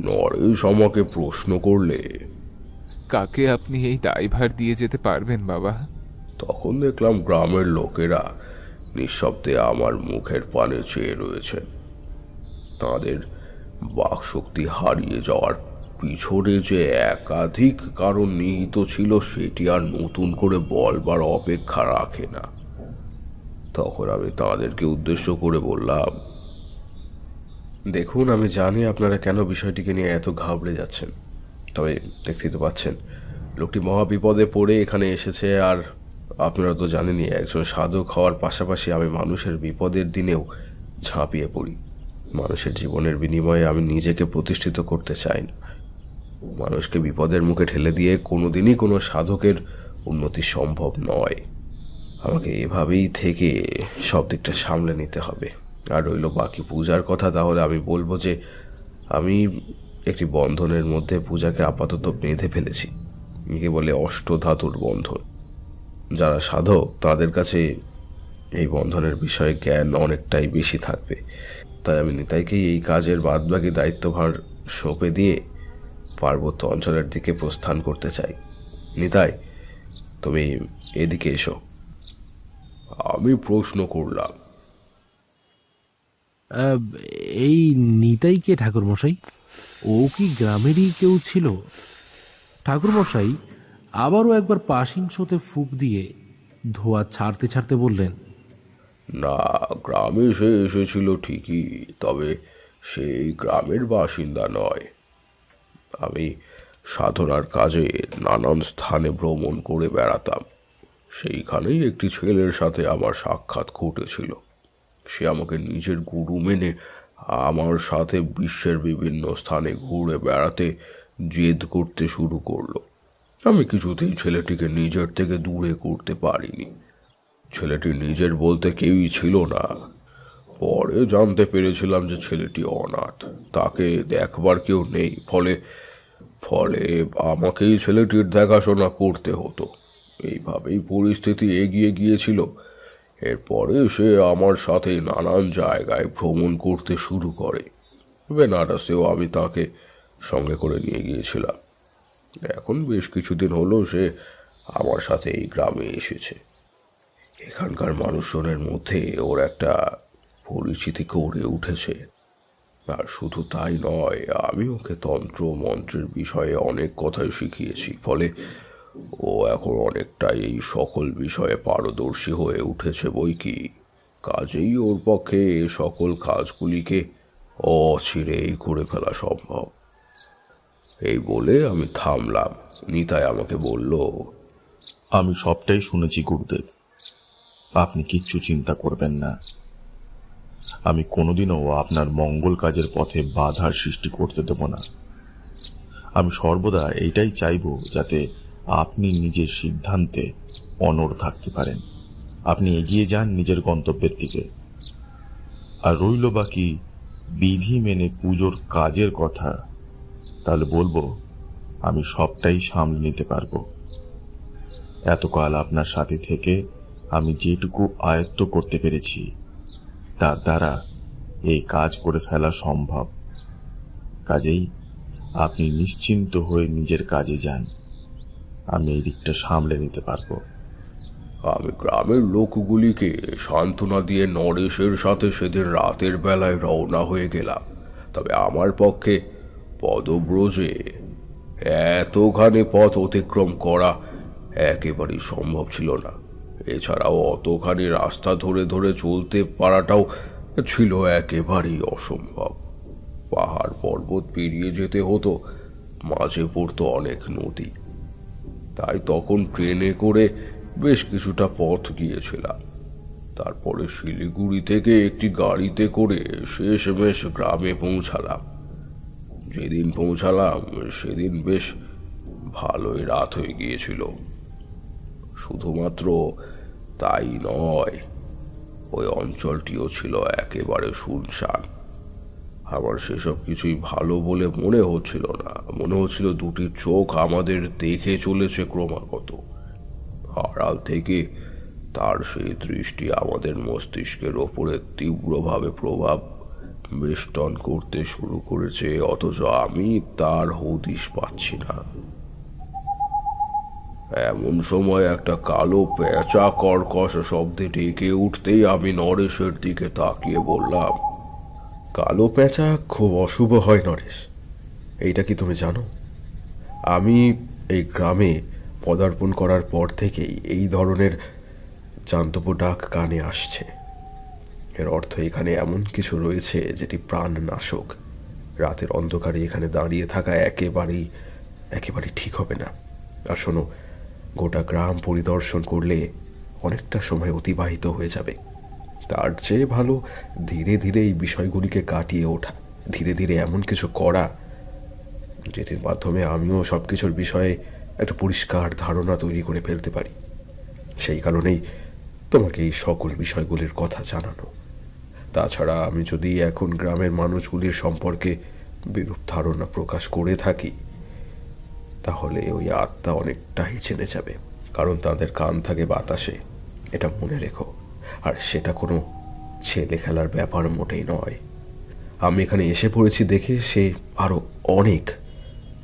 Speaker 5: নরেশ আমাকে প্রশ্ন করলে,
Speaker 6: কাকে আপনি এই দায়ভার দিয়ে যেতে পারবেন বাবা?
Speaker 5: তখন দেখলাম গ্রামের লোকেরা নিঃশব্দে আমার মুখের পানে চেয়ে রয়েছে। তাদের বাকশক্তি হারিয়ে যাওয়ার পিছনে যে একাধিক কারণ নিহিত ছিল, সেটি আর নতুন করে বলবার অপেক্ষা রাখে না। তখন আমি তাদেরকে উদ্দেশ্য করে বললাম, দেখুন, আমি জানি আপনারা কেন বিষয়টিকে নিয়ে এত ঘাবড়ে যাচ্ছেন, তবে দেখতেই তো পাচ্ছেন লোকটি মহা বিপদে পড়ে এখানে এসেছে। আর আপনারা তো জানেনই, একজন সাধক হওয়ার পাশাপাশি আমি মানুষের বিপদের দিনেও ঝাঁপিয়ে পড়ি। মানুষের জীবনের বিনিময়ে আমি নিজেকে প্রতিষ্ঠিত করতে চাই না। মানুষকে বিপদের মুখে ঠেলে দিয়ে কোনোদিনই কোনো সাধকের উন্নতি সম্ভব নয়। আমাকে এভাবেই থেকে সব দিকটা সামলে নিতে হবে। আর রইল বাকি পূজার কথা, তাহলে আমি বলবো যে আমি একটি বন্ধনের মধ্যে পূজাকে আপাতত বেঁধে ফেলেছি। একে বলে অষ্টধাতুর বন্ধন। যারা সাধক তাদের কাছে এই বন্ধনের বিষয়ে জ্ঞান অনেকটাই বেশি থাকবে। তাই আমি নিতাইকেই এই কাজের বাদবাকি দায়িত্বভার সঁপে দিয়ে পার্বত্য অঞ্চলের দিকে প্রস্থান করতে চাই। নিতাই, তুমি এদিকে এসো। আমি প্রশ্ন করলাম,
Speaker 2: এই নিতাই কে ঠাকুরমশাই? ও কি গ্রামেরই কেউ ছিল? ঠাকুরমশাই আবারও একবার পাশিংশোতে ফুঁক দিয়ে ধোঁয়া ছাড়তে ছাড়তে বললেন,
Speaker 5: না, গ্রামে সে এসেছিল ঠিকই, তবে সেই গ্রামের বাসিন্দা নয়। আমি সাধনার কাজে নানান স্থানে ভ্রমণ করে বেড়াতাম। সেইখানেই একটি ছেলের সাথে আমার সাক্ষাৎ ঘটেছিল। সে আমাকে নিজের গুরু মেনে আমার সাথে বিশ্বের বিভিন্ন স্থানে ঘুরে বেড়াতে জেদ করতে শুরু করলো। আমি কিছুতেই ছেলেটিকে নিজের থেকে দূরে করতে পারিনি। ছেলেটি নিজের বলতে কেউই ছিল না। পরে জানতে পেরেছিলাম যে ছেলেটি অনাথ, তাকে দেখবার কেউ নেই। ফলে আমাকেই ছেলেটির দেখাশোনা করতে হতো। এইভাবেই পরিস্থিতি এগিয়ে গিয়েছিল। এরপরে সে আমার সাথে নানান জায়গায় ভ্রমণ করতে শুরু করে। বেনারসেও আমি তাকে সঙ্গে করে নিয়ে গিয়েছিলাম। এখন বেশ কিছুদিন হলো সে আমার সাথে এই গ্রামে এসেছে। এখানকার মানুষজনের মধ্যে ওর একটা পরিচিতি গড়ে উঠেছে। আর শুধু তাই নয়, আমি ওকে তন্ত্র মন্ত্রের বিষয়ে অনেক কথাই শিখিয়েছি। ফলে ও এখন অনেকটাই এই সকল বিষয়ে পারদর্শী হয়ে উঠেছে বই কি। কাজেই ওর পক্ষে এ সকল কাজগুলিকে অচিরেই করে ফেলা সম্ভব। এই বলে আমি থামলাম। নিতাই আমাকে বলল,
Speaker 7: আমি সবটাই শুনেছি গুরুদেব, আপনি কিচ্ছু চিন্তা করবেন না। আমি কোনোদিনও আপনার মঙ্গল কাজের পথে বাধার সৃষ্টি করতে দেব না। আমি সর্বদা এইটাই চাইব যাতে আপনি নিজের সিদ্ধান্তে অনড় থাকতে পারেন। আপনি এগিয়ে যান নিজের গন্তব্যের দিকে। আর রইল বাকি বিধি মেনে পুজোর কাজের কথা, তাহলে বলবো আমি সবটাই সামলে নিতে পারবো। এতকাল আপনার সাথে থেকে আমি যেটুকু আয়ত্ত করতে পেরেছি তার দ্বারা এই কাজ করে ফেলা সম্ভব। কাজেই আপনি নিশ্চিন্ত হয়ে নিজের কাজে যান, আমি এই দিকটা সামলে নিতে পারবো।
Speaker 5: আমি গ্রামের লোকগুলিকে সান্ত্বনা দিয়ে নরেশের সাথে সেদিন রাতের বেলায় রওনা হয়ে গেলাম। তবে আমার পক্ষে পদব্রজে এতখানি পথ অতিক্রম করা একেবারেই সম্ভব ছিল না। এছাড়াও অতখানি রাস্তা ধরে ধরে চলতে পারাটাও ছিল একেবারেই অসম্ভব। পাহাড় পর্বত পেরিয়ে যেতে হতো, মাঝে পড়তো অনেক নদী। তাই তখন ট্রেনে করে বেশ কিছুটা পথ গিয়েছিলাম। তারপরে শিলিগুড়ি থেকে একটি গাড়িতে করে শেষমেশ গ্রামে পৌঁছালাম। যেদিন পৌঁছালাম সেদিন বেশ ভালোই রাত হয়ে গিয়েছিল। শুধুমাত্র তাই নয়, ওই অঞ্চলটিও ছিল একেবারে শুনশান। আমার সেসব কিছুই ভালো বলে মনে হচ্ছিল না। মনে হচ্ছিল দুটি চোখ আমাদের দেখে চলেছে ক্রমাগত। আড়াল থেকে তার সেই দৃষ্টি আমাদের মস্তিষ্কের ওপরে তীব্রভাবে প্রভাব বেষ্টন করতে শুরু করেছে, অথচ আমি তার হদিশ পাচ্ছি না। এমন সময় একটা কালো পেঁচা কর্কশ শব্দে ডেকে উঠতেই আমি নরেশের দিকে তাকিয়ে বললাম,
Speaker 1: কালো পেঁচা খুব অশুভ হয় নরেশ, এইটা কি তুমি জানো? আমি এই গ্রামে পদার্পণ করার পর থেকেই এই ধরনের জান্তব্য ডাক কানে আসছে। এর অর্থ এখানে এমন কিছু রয়েছে যেটি প্রাণনাশক। রাতের অন্ধকারে এখানে দাঁড়িয়ে থাকা একেবারেই ঠিক হবে না। আর শোনো, গোটা গ্রাম পরিদর্শন করলে অনেকটা সময় অতিবাহিত হয়ে যাবে। তার চেয়ে ভালো ধীরে ধীরে এই বিষয়গুলিকে কাটিয়ে ওঠা, ধীরে ধীরে এমন কিছু করা যেটির মাধ্যমে আমিও সব কিছুর বিষয়ে একটা পরিষ্কার ধারণা তৈরি করে ফেলতে পারি। সেই কারণেই তোমাকে এই সকল বিষয়গুলির কথা জানানো। তাছাড়া আমি যদি এখন গ্রামের মানুষগুলির সম্পর্কে বিরূপ ধারণা প্রকাশ করে থাকি, তাহলে ওই আত্মা অনেকটাই জেনে যাবে, কারণ তাদের কান থাকে বাতাসে, এটা মনে রেখো। আর সেটা কোনো ছেলে খেলার ব্যাপার মোটেই নয়। আমি এখানে এসে পড়েছি দেখে সে আরো অনেক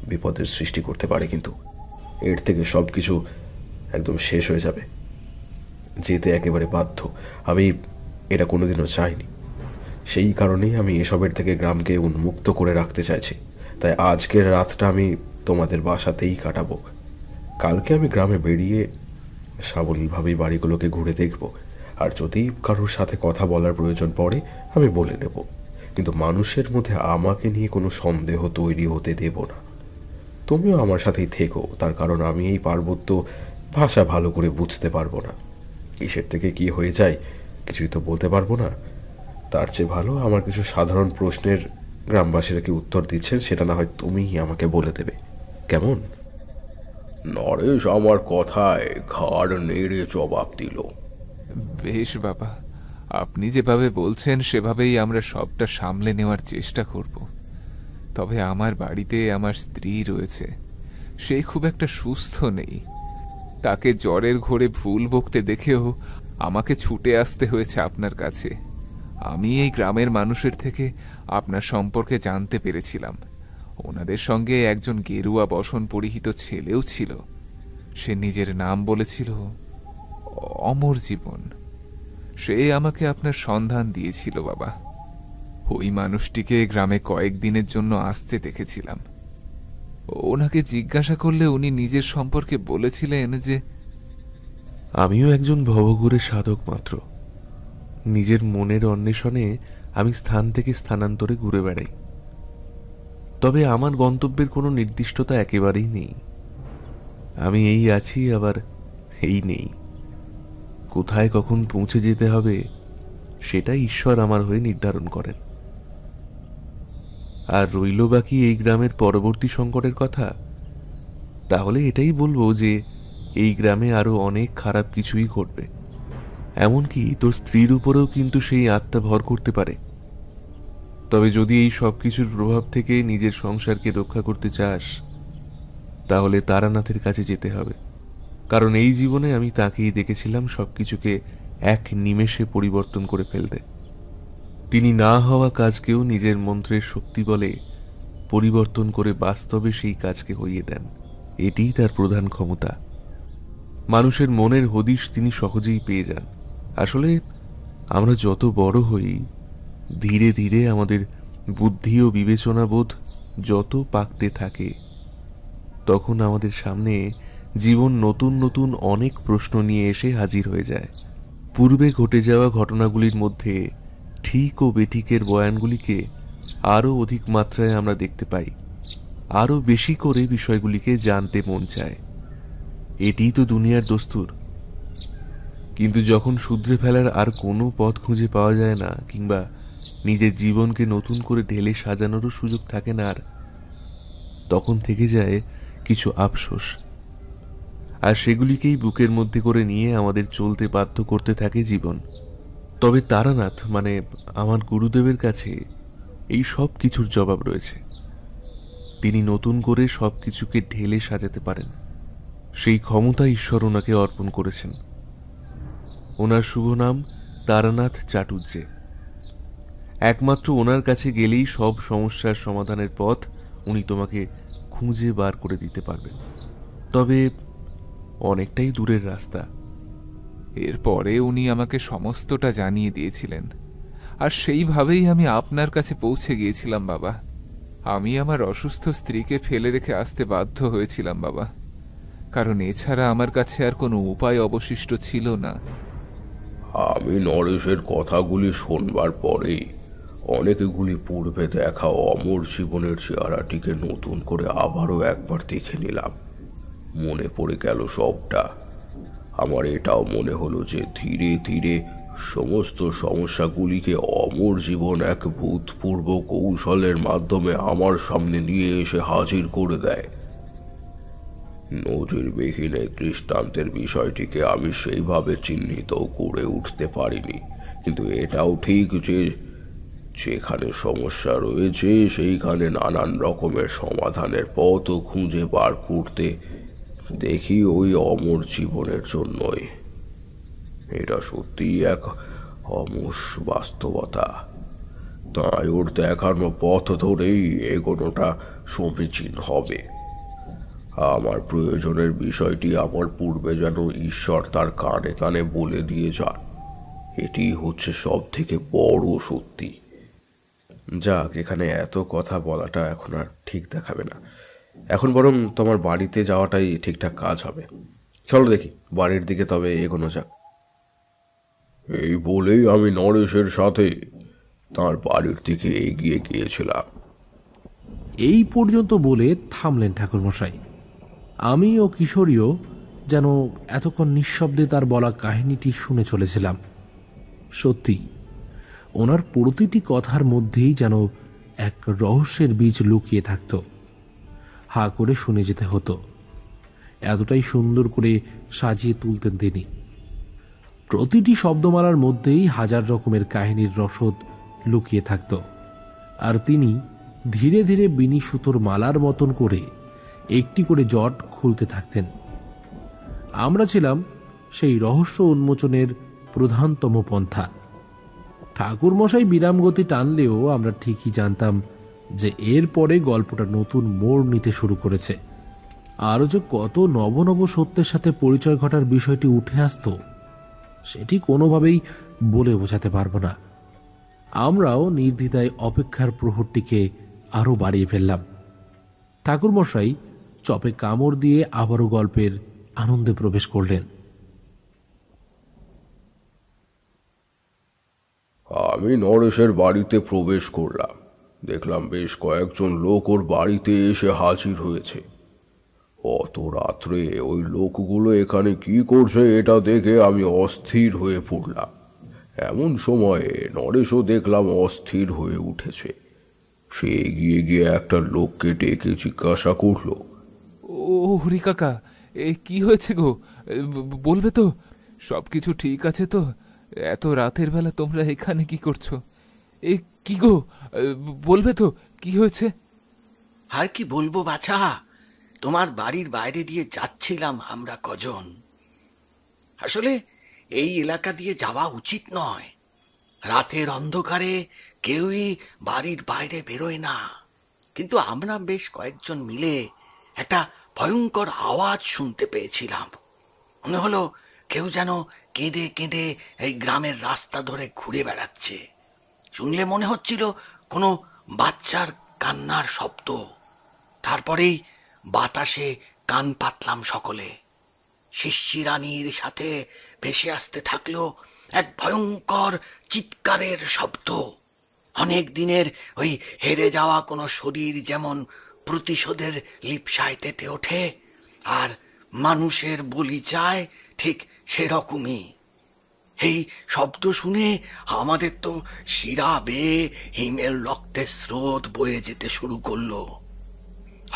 Speaker 1: বিপদের সৃষ্টি করতে পারে, কিন্তু এর থেকে সব কিছু একদম শেষ হয়ে যাবে। যেতে একেবারে বাধ্য। আমি এটা কোনোদিনও চাইনি। সেই কারণেই আমি এসবের থেকে গ্রামকে উন্মুক্ত করে রাখতে চাইছি। তাই আজকের রাতটা আমি তোমাদের বাসাতেই কাটাবো। কালকে আমি গ্রামে বেরিয়ে সাবলীলভাবেই বাড়িগুলোকে ঘুরে দেখব, আর যদি কারোর সাথে কথা বলার প্রয়োজন পড়ে আমি বলে নেব, কিন্তু মানুষের মধ্যে আমাকে নিয়ে কোনো সন্দেহ তৈরি হতে দেব না। তুমিও আমার সাথেই থেকো, তার কারণ আমি এই পার্বত্য ভাষা ভালো করে বুঝতে পারবো না। কিসের থেকে কি হয়ে যায় কিছুই তো বলতে পারবো না। তার চেয়ে ভালো আমার কিছু সাধারণ প্রশ্নের গ্রামবাসীরা কি উত্তর দিচ্ছেন সেটা না হয় তুমিই আমাকে বলে দেবে, কেমন?
Speaker 5: নরেশ আমার কথায় ঘাড় নেড়ে জবাব দিল,
Speaker 6: বেশ বাবা, আপনি যেভাবে বলছেন সেভাবেই আমরা সবটা সামলে নেওয়ার চেষ্টা করব। তবে আমার বাড়িতে আমার স্ত্রী রয়েছে, সে খুব একটা সুস্থ নেই। তাকে জ্বরের ঘোরে ভুল বকতে দেখেও আমাকে ছুটে আসতে হয়েছে আপনার কাছে। আমি এই গ্রামের মানুষের থেকে আপনার সম্পর্কে জানতে পেরেছিলাম। ওনাদের সঙ্গে একজন গেরুয়া বসন পরিহিত ছেলেও ছিল। সে নিজের নাম বলেছিল অমর জীবন। সে আমাকে আপনার সন্ধান দিয়েছিল বাবা। ওই মানুষটিকে গ্রামে কয়েকদিনের জন্য আসতে দেখেছিলাম। ওনাকে জিজ্ঞাসা করলে উনি নিজের সম্পর্কে বলেছিলেন যে
Speaker 7: আমিও একজন ভবঘুরের সাধক মাত্র। নিজের মনের অন্বেষণে আমি স্থান থেকে স্থানান্তরে ঘুরে বেড়াই। তবে আমার গন্তব্যের কোনো নির্দিষ্টতা একেবারেই নেই। আমি এই আছি আবার এই নেই। কোথায় কখন পৌঁছে যেতে হবে সেটা ঈশ্বর আমার হয়ে নির্ধারণ করেন। আর রইল বাকি এই গ্রামের পরবর্তী সংকটের কথা, তাহলে এটাই বলবো যে এই গ্রামে আরো অনেক খারাপ কিছুই ঘটবে। এমনকি তোর স্ত্রীর উপরেও কিন্তু সেই আত্মা ভর করতে পারে। তবে যদি এই সব কিছুর প্রভাব থেকে নিজের সংসারকে রক্ষা করতে চাস, তাহলে তারানাথের কাছে যেতে হবে। কারণ এই জীবনে আমি তাকেই দেখেছিলাম সবকিছুকে এক নিমেষে পরিবর্তন করে ফেলতে। তিনি না হওয়া কাজকেও নিজের মন্ত্রের শক্তি বলে পরিবর্তন করে বাস্তবে সেই কাজকে হইয়ে দেন। এটিই তার প্রধান ক্ষমতা। মানুষের মনের হদিশ তিনি সহজেই পেয়ে যান। আসলে আমরা যত বড় হই, ধীরে ধীরে আমাদের বুদ্ধি ও বিবেচনাবোধ যত পাকতে থাকে,
Speaker 6: তখন আমাদের সামনে জীবন নতুন নতুন অনেক প্রশ্ন নিয়ে এসে হাজির হয়ে যায়। পূর্বে ঘটে যাওয়া ঘটনাগুলির মধ্যে ঠিক ও বেঠিকের বয়ানগুলিকে আরও অধিক মাত্রায় আমরা দেখতে পাই, আরও বেশি করে বিষয়গুলিকে জানতে মন চায়। এটিই তো দুনিয়ার দস্তুর। কিন্তু যখন শুধরে ফেলার আর কোনো পথ খুঁজে পাওয়া যায় না, কিংবা নিজের জীবনকে নতুন করে ঢেলে সাজানোরও সুযোগ থাকে না আর, তখন থেকে যায় কিছু আফসোস। আর সেগুলিকেই বুকের মধ্যে করে নিয়ে আমাদের চলতে বাধ্য করতে থাকে জীবন। তবে তারানাথ মানে আমার গুরুদেবের কাছে এই সব কিছুর জবাব রয়েছে। তিনি নতুন করে সব কিছুকে ঢেলে সাজাতে পারেন। সেই ক্ষমতা ঈশ্বর ওনাকে অর্পণ করেছেন। ওনার শুভ নাম তারানাথ চাটুর্যে। একমাত্র ওনার কাছে গেলেই সব সমস্যার সমাধানের পথ উনি তোমাকে খুঁজে বার করে দিতে পারবেন। তবে অনেকটাই দূরের রাস্তা।
Speaker 8: এরপরে উনি আমাকে সমস্তটা জানিয়ে দিয়েছিলেন, আর সেইভাবেই আমি আপনার কাছে পৌঁছে গিয়েছিলাম বাবা। আমি আমার অসুস্থ স্ত্রীকে ফেলে রেখে আসতে বাধ্য হয়েছিলাম বাবা, কারণ এছাড়া আমার কাছে আর কোনো উপায় অবশিষ্ট ছিল না।
Speaker 5: আমি নরেশের কথাগুলি শোনবার পরেই অনেকগুলি পূর্বে দেখা অমর জীবনের চেহারাটিকে নতুন করে আবারও একবার দেখে নিলাম। মনে পড়ে গেল সবটা। আমার এটাও মনে হলো যে ধীরে ধীরে সমস্ত সমস্যাগুলিকে অমর জীবন এক ভূতপূর্ব কৌশলের মাধ্যমে আমার সামনে নিয়ে এসে হাজির করে দেয়। নজিরবিহীন এই দৃষ্টান্তের বিষয়টিকে আমি সেইভাবে চিহ্নিত করে উঠতে পারিনি, কিন্তু এটাও ঠিক যে যেখানে সমস্যা রয়েছে সেইখানে নানান রকমের সমাধানের পথও খুঁজে বার করতে দেখি ওই অমর জীবনের জন্যই। এটা সত্যিই এক অমূস বাস্তবতা। তাই ওর দেখানো পথ ধরেই এগোনোটা সমীচীন হবে। আমার প্রয়োজনের বিষয়টি আমার পূর্বে যেন ঈশ্বর তার কানে কানে বলে দিয়ে যান, এটি হচ্ছে সব থেকে বড় সত্যি।
Speaker 1: যাক, এখানে এত কথা বলাটা এখন আর ঠিক দেখাবে না। এখন বরং তোমার বাড়িতে যাওয়াটাই ঠিকঠাক কাজ হবে। চলো দেখি বাড়ির দিকে তবে এগোনো যাক।
Speaker 5: এই বলেই আমি নরেশের সাথে তার বাড়ির দিকে এগিয়ে গিয়েছিলাম।
Speaker 2: এই পর্যন্ত বলে থামলেন ঠাকুরমশাই। আমি ও কিশোরীও যেন এতক্ষণ নিঃশব্দে তার বলা কাহিনীটি শুনে চলেছিলাম। সত্যি ওনার প্রতিটি কথার মধ্যেই যেন এক রহস্যের বীজ লুকিয়ে থাকত। হা করে শুনে যেতে হতো। এতটাই সুন্দর করে সাজিয়ে তুলতেন তিনি। প্রতিটি শব্দমালার মধ্যেই হাজার রকমের কাহিনীর রসদ লুকিয়ে থাকত, আর তিনি ধীরে ধীরে বিনি সুতোর মালার মতন করে একটি করে জট খুলতে থাকতেন। আমরা ছিলাম সেই রহস্য উন্মোচনের প্রধানতম পন্থা। ঠাকুরমশাই বিরামগতি টানলেও আমরা ঠিকই জানতাম যে এরপরে গল্পটা নতুন মোড় নিতে শুরু করেছে। আরও যে কত নব নব সত্যের সাথে পরিচয় ঘটার বিষয়টি উঠে আসতো সেটি কোনোভাবেই বলে বোঝাতে পারব না। আমরাও নির্দ্বিধায় অপেক্ষার প্রহরটিকে আরও বাড়িয়ে ফেললাম। ঠাকুরমশাই চপে কামড় দিয়ে আবারও গল্পের আনন্দে প্রবেশ করলেন।
Speaker 5: আমি নরেশের বাড়িতে প্রবেশ করলাম। দেখলাম বেশ কয়েকজন লোক ওর বাড়িতে এসে হাজির হয়েছে। অত রাত্রে ওই লোকগুলো এখানে কি করছে এটা দেখে আমি অস্থির হয়ে পড়লাম। এমন সময়ে নরেশও দেখলাম অস্থির হয়ে উঠেছে। সে এগিয়ে গিয়ে একটা লোককে ডেকে জিজ্ঞাসা করলো,
Speaker 8: ও হরি কাকা, এ কি হয়েছে গো? বলবে তো? সব কিছু ঠিক আছে তো? এত রাতের বেলা তোমরা এখানে কি করছো? এ কি গো, বলবে তো কি হয়েছে?
Speaker 9: আর কি বলবো বাছা, তোমার বাড়ির বাইরে দিয়ে যাচ্ছিলাম আমরা কজন। আসলে এই এলাকা দিয়ে যাওয়া উচিত নয়। রাতের অন্ধকারে কেউই বাড়ির বাইরে বেরোয় না, কিন্তু আমরা বেশ কয়েকজন মিলে একটা ভয়ঙ্কর আওয়াজ শুনতে পেয়েছিলাম। মনে হলো কেউ যেন কেঁদে কেঁদে এই গ্রামের রাস্তা ধরে ঘুরে বেড়াচ্ছে। শুনলে মনে হচ্ছিল কোনো বাচ্চার কান্নার শব্দ। তারপরেই বাতাসে কান পাতলাম সকলে। শিশিরানির সাথে ভেসে আসতে থাকলো এক ভয়ঙ্কর চিৎকারের শব্দ। অনেক দিনের ওই হেরে যাওয়া কোনো শরীর যেমন প্রতিশোধের লিপ্সায় তেতে ওঠে আর মানুষের বলি চায়, ঠিক সেরকমই। এই শব্দ শুনে আমাদের তো শিরা বেয়ে হিমের রক্তের স্রোত বয়ে যেতে শুরু করলো।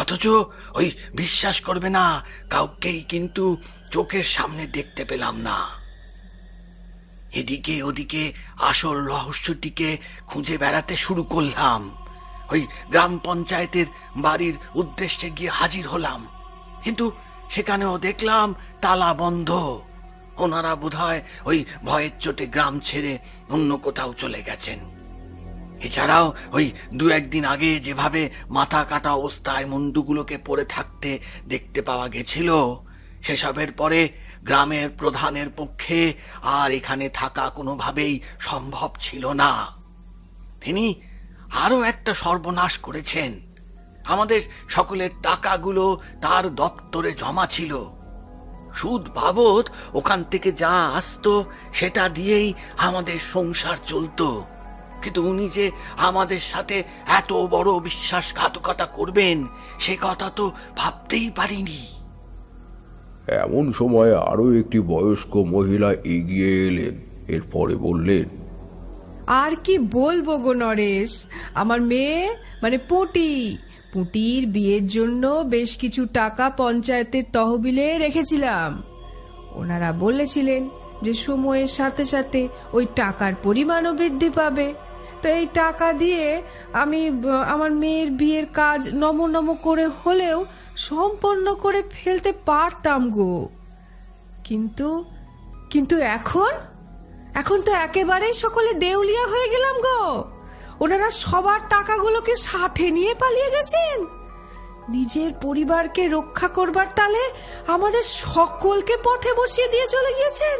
Speaker 9: অথচ ওই বিশ্বাস করবে না, কাউকেই কিন্তু চোখের সামনে দেখতে পেলাম না। এদিকে ওদিকে আসল রহস্যটিকে খুঁজে বেড়াতে শুরু করলাম। ওই গ্রাম পঞ্চায়েতের বাড়ির উদ্দেশ্যে গিয়ে হাজির হলাম, কিন্তু সেখানেও দেখলাম তালা বন্ধ। ওনারা বোধহয় ওই ভয়ের চোটে গ্রাম ছেড়ে অন্য কোথাও চলে গেছেন। এছাড়াও ওই 2-1 দিন আগে যেভাবে মাথা কাটা অবস্থায় মুন্ডুগুলোকে পড়ে থাকতে দেখতে পাওয়া গেছিল, সেসবের পরে গ্রামের প্রধানের পক্ষে আর এখানে থাকা কোনোভাবেই সম্ভব ছিল না। তিনি আরো একটা সর্বনাশ করেছেন। আমাদের সকলের টাকাগুলো তার দপ্তরে জমা ছিল। সুদ বাবদ ওখান থেকে যা আসতো সেটা দিয়েই আমাদের সংসার চলতো। কিন্তু উনি যে আমাদের সাথে এত বড় বিশ্বাসঘাতকতা করবেন সে কথা তো ভাবতেই পারিনি।
Speaker 5: এমন সময় আরো একটি বয়স্ক মহিলা এগিয়ে এলেন। এরপরে বললেন,
Speaker 10: আর কি বলবো গো নরেশ, আমার মেয়ে মানে পুঁটির বিয়ের জন্য বেশ কিছু টাকা পঞ্চায়েতের তহবিলে রেখেছিলাম। ওনারা বলেছিলেন যে সময়ের সাথে সাথে ওই টাকার পরিমাণও বৃদ্ধি পাবে। তো এই টাকা দিয়ে আমি আমার মেয়ের বিয়ের কাজ নম করে হলেও সম্পন্ন করে ফেলতে পারতাম গো। কিন্তু এখন তো একেবারেই সকলে দেউলিয়া হয়ে গেলাম গো। ওনারা সবার টাকাগুলোকে সাথে নিয়ে পালিয়ে গেছেন। নিজের পরিবারকে রক্ষা করবার তালে আমাদের সকলকে পথে বসিয়ে দিয়ে চলে গিয়েছেন।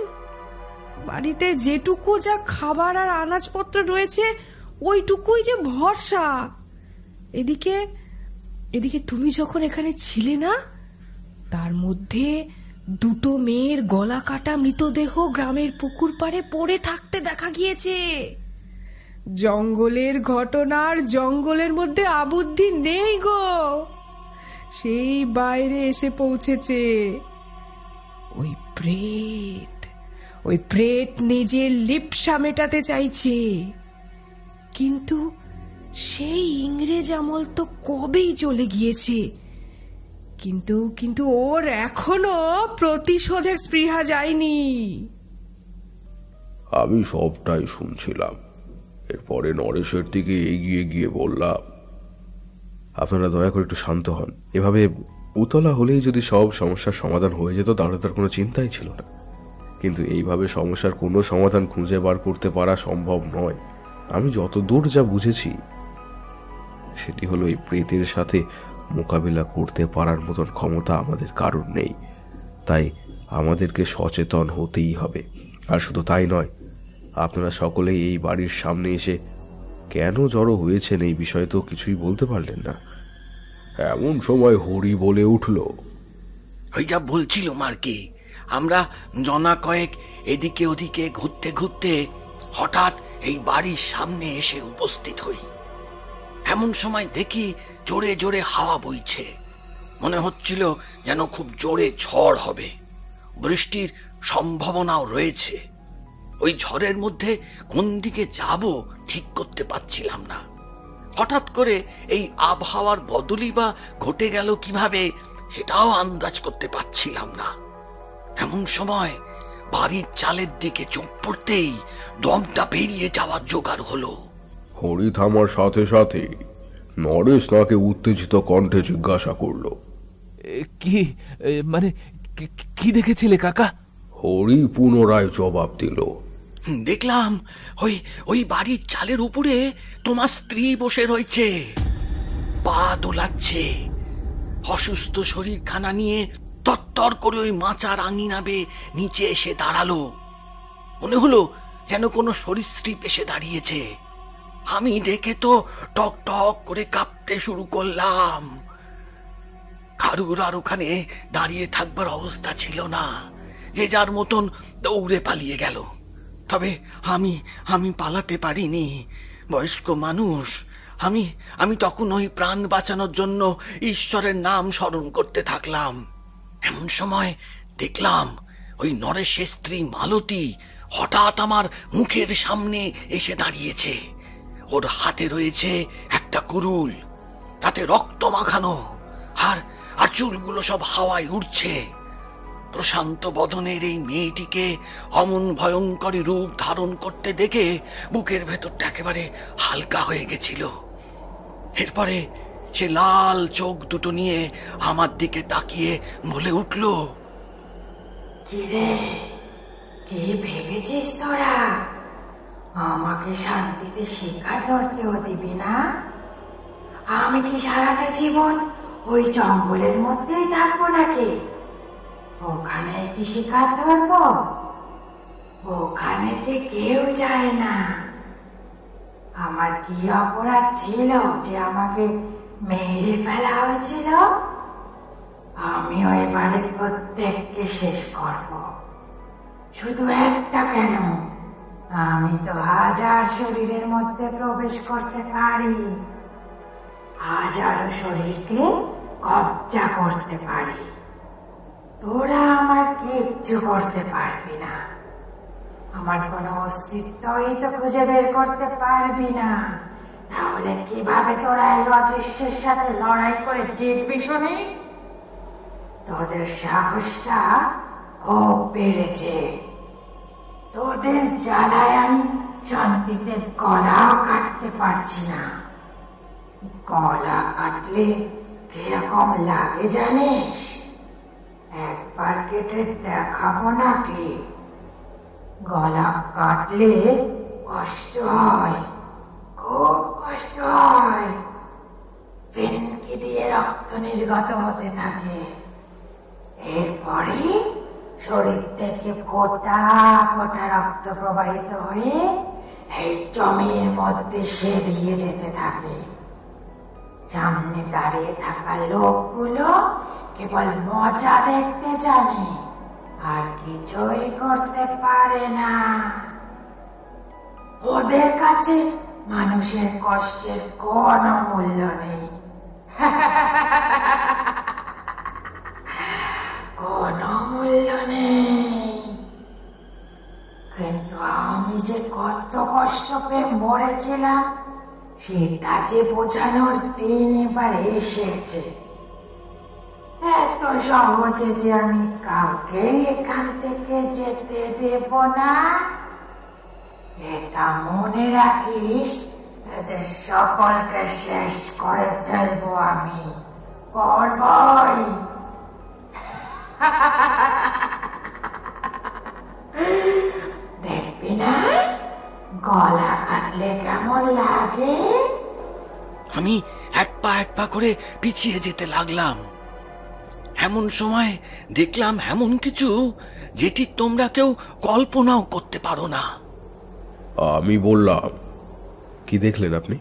Speaker 10: বাড়িতে যেটুকু যা খাবার আর আনাজপত্র রয়েছে ওইটুকুই যে ভরসা। এদিকে তুমি যখন এখানে ছিলে না, তার মধ্যে 2 মেয়ের গলা কাটা মৃতদেহ গ্রামের পুকুর পাড়ে পড়ে থাকতে দেখা গিয়েছে। জঙ্গলের ঘটনার জঙ্গলের মধ্যে আবুদ্ধি নেই গো, সেই বাইরে এসে পৌঁছেছে। ওই প্রেত নিজের লিপ্সা মেটাতে চাইছে। কিন্তু সেই ইংরেজ আমল তো কবেই চলে গিয়েছে। কিন্তু ওর এখনো প্রতিশোধের স্পৃহা যায়নি।
Speaker 5: আমি সবটাই শুনছিলাম। এরপরে নরেশের দিকে এগিয়ে গিয়ে বললাম, আপনারা দয়া করে একটু শান্ত হন। এভাবে উতলা হলেই যদি সব সমস্যার সমাধান হয়ে যেত তাহলে তার কোনো চিন্তাই ছিল না। কিন্তু এইভাবে সমস্যার কোনো সমাধান খুঁজে বার করতে পারা সম্ভব নয়। আমি যতদূর যা বুঝেছি সেটি হলো এই প্রেতের সাথে মোকাবিলা করতে পারার মতন ক্ষমতা আমাদের কারোর নেই। তাই আমাদেরকে সচেতন হতেই হবে। আর শুধু তাই নয়, আপনারা সকলেই এই বাড়ির সামনে এসে কেন জড়ো হয়েছেন এই বিষয়ে তো কিছুই বলতে পারলেন না। এমন সময় হরি বলে উঠল,
Speaker 9: ওই যা বলছিল মার্কি, আমরা জনা কয়েক এদিকে ওদিকে ঘুরতে ঘুরতে হঠাৎ এই বাড়ির সামনে এসে উপস্থিত হই। এমন সময় দেখি জোরে জোরে হাওয়া বইছে। মনে হচ্ছিল যেন খুব জোরে ঝড় হবে, বৃষ্টির সম্ভাবনাও রয়েছে। ওই ঝড়ের মধ্যে কোন দিকে যাব ঠিক করতে পারছিলাম না। হঠাৎ করে এই আবহাওয়ার বদলি বা ঘটে গেল কিভাবে সেটাও আন্দাজ করতে পারছিলাম না। এমন সময় বাড়ির চালের দিকে চোখ পড়তেই দমটা বেরিয়ে যাওয়ার জোগাড় হলো।
Speaker 5: হরি থামার সাথে সাথে নরেশ তাকে উত্তেজিত কণ্ঠে জিজ্ঞাসা করলো,
Speaker 2: কি দেখেছিলে কাকা?
Speaker 5: হরি পুনরায় জবাব দিল,
Speaker 9: দেখলাম ওই বাড়ির চালের উপরে তোমার স্ত্রী বসে রয়েছে, পা দোলাচ্ছে। অসুস্থ শরীরখানা নিয়ে তত্তর করে ওই মাচার আঙিনাবে নিচে এসে দাঁড়ালো। মনে হলো যেন কোনো সরীসৃপ এসে দাঁড়িয়েছে। আমি দেখে তো টক টক করে কাঁপতে শুরু করলাম। কারুর আর ওখানে দাঁড়িয়ে থাকবার অবস্থা ছিল না, যে যার মতন দৌড়ে পালিয়ে গেল। তবে আমি পালাতে পারিনি, বয়স্ক মানুষ। আমি তখন ওই প্রাণ বাঁচানোর জন্য ঈশ্বরের নাম স্মরণ করতে থাকলাম। এমন সময় দেখলাম ওই নরেশের স্ত্রী মালতী হঠাৎ আমার মুখের সামনে এসে দাঁড়িয়েছে। ওর হাতে রয়েছে একটা কুরুল, তাতে রক্ত মাখানো, আর চুলগুলো সব হাওয়ায় উড়ছে। প্রশান্ত বদনের এই মেয়েটিকে অমন ভয়ঙ্করী রূপ ধারণ করতে দেখে বুকের ভেতরটা একেবারে হালকা হয়ে গেছিল। এরপরে সে লাল চোখ দুটো নিয়ে আমার দিকে তাকিয়ে বলে উঠল,
Speaker 11: কিরে, কি ভেবেছিস তোরা? আমাকে শান্তিতে শিকার ধরতেও দিবি না? আমি কি সারাটা জীবন ওই জঙ্গলের মধ্যেই থাকবো নাকি? ওখানে কি শিকার ধরবো? ওখানে যে কেউ যায় না। আমার কি অপরাধ ছিল যে আমাকে মেরে ফেলা হয়েছিল? আমি ওই বাড়ির প্রত্যেককে শেষ করব। শুধু একটা কেন, আমি তো হাজার শরীরের মধ্যে প্রবেশ করতে পারি, হাজারো শরীরকে কব্জা করতে পারি। তোরা আমার কিচ্ছু করতে পারবি না। আমার কোনো অস্তিত্বই তো খুঁজে বের করতে পারবি না। তাহলে কিভাবে তোরা এই অদৃশ্যের সাথে লড়াই করে জিতবি শুনি? তোদের সাহসটা খুব বেড়েছে। তোদের জ্বালায় আমি শান্তিতে গলাও কাটতে পারছি না। গলা কাটলে কিরকম লাগে জানিস? একবার কেটে দেখাবো নাকি? গলা কাটলে কষ্ট হয়, খুব কষ্ট হয়। ফেনকি দিয়ে রক্ত নির্গত হতে থাকে। এরপরে শরীর থেকে ফোঁটা ফোঁটা রক্ত প্রবাহিত হয়ে এই জমির মধ্যে সেদিয়ে যেতে থাকে। সামনে দাঁড়িয়ে থাকা লোকগুলো কেবল মজা দেখতে জানে, আর কিছুই করতে পারে না। ওদের কাছে মানুষের কষ্টের কোনো মূল্য নেই, কোনো মূল্য নেই। কিন্তু আমি যে কত কষ্ট পেয়ে মরেছিলাম সেটা যে বোঝানোর দিন এবার এসেছে। এত সহজে যে আমি কাউকে এখান থেকে যেতে দেব না, এটা মনে রাখিস। এদের সকলকে শেষ করে ফেলবো আমি, করবই। দেখবি না গলা কাটলে কেমন লাগে?
Speaker 9: আমি এক পা করে পিছিয়ে যেতে লাগলাম। এমন সময় দেখলাম এমন কিছু যেটি তোমরা কেউ কল্পনাও করতে পারো না।
Speaker 5: আমি বললাম, কি দেখলেন আপনি?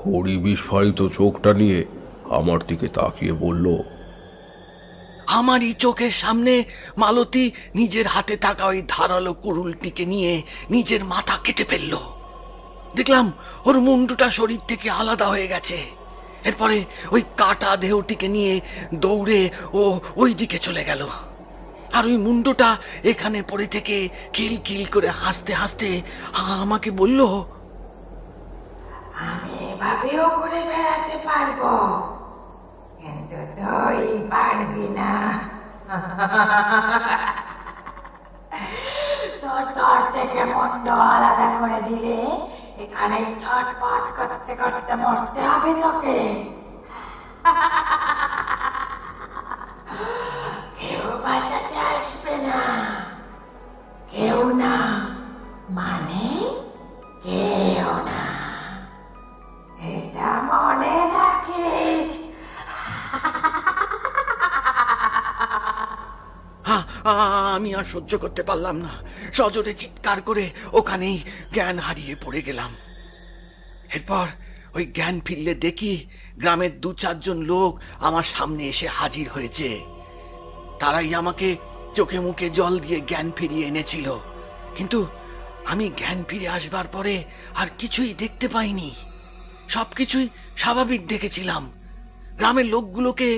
Speaker 5: হরি বিস্ফারিত চোখটা নিয়ে আমার দিকে তাকিয়ে বলল,
Speaker 9: আমারই চোখের সামনে মালতী নিজের হাতে থাকা ওই ধারালো কুড়ুলটিকে নিয়ে নিজের মাথা কেটে ফেলল। দেখলাম ওর মুন্ডুটা শরীর থেকে আলাদা হয়ে গেছে। এরপরে ওই কাটা দেহটিকে নিয়ে দৌড়ে ও ওই দিকে চলে গেল। আর ওই মুন্ডুটা এখানে পড়ে থেকে খিলখিল করে হাসতে হাসতে আমাকে বলল,
Speaker 11: আমি এভাবেও করে বেড়াতে পারবো, কিন্তু তুই পারবি না। তোর থেকে মুন্ড আলাদা করে দিলে এখানে ছটপট করতে করতে মরতে হবে তোকে। কেউ বাঁচাতে আসবে না, কেউ না, মানে কেউ না। এটা মনে রাখিস।
Speaker 9: আমি আর সহ্য করতে পারলাম না, সজোরে চিৎকার করে ওখানেই জ্ঞান হারিয়ে পড়ে গেলাম। এরপর ওই জ্ঞান ফিরলে দেখি গ্রামের 2-4 লোক আমার সামনে এসে হাজির হয়েছে। তারাই আমাকে চোখে মুখে জল দিয়ে জ্ঞান ফিরিয়ে এনেছিল, কিন্তু আমি জ্ঞান ফিরে আসবার পরে আর কিছুই দেখতে পাইনি। সবকিছুই স্বাভাবিক দেখেছিলাম। গ্রামের লোকগুলোকে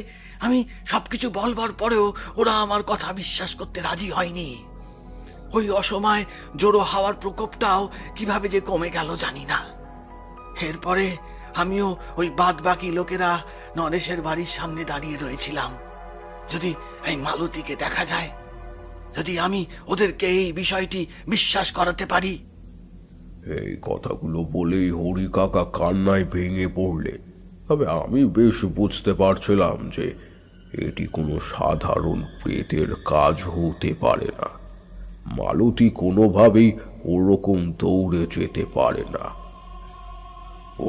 Speaker 9: আমি সবকিছু বলবার পরেও ওরা আমার কথা বিশ্বাস করতে রাজি হয়নি। ওই অসময় জোড়ো হাওয়ার প্রকোপটাও কিভাবে যে কমে গেল জানি না। এরপরে আমিও ওই বাদ বাকি লোকেরা নরেশের বাড়ির সামনে দাঁড়িয়ে রয়েছিলাম। যদি এই মালতীকে দেখা যায়, যদি আমি ওদেরকে এই বিষয়টি বিশ্বাস করাতে পারি।
Speaker 5: এই কথাগুলো বলেই হরি কাকা কান্নায় ভেঙে পড়লে। তবে আমি বেশ বুঝতে পারছিলাম যে এটি কোনো সাধারণ প্রেতের কাজ হতে পারে না। মালতী কোনোভাবেই ওরকম দৌড়ে যেতে পারে না।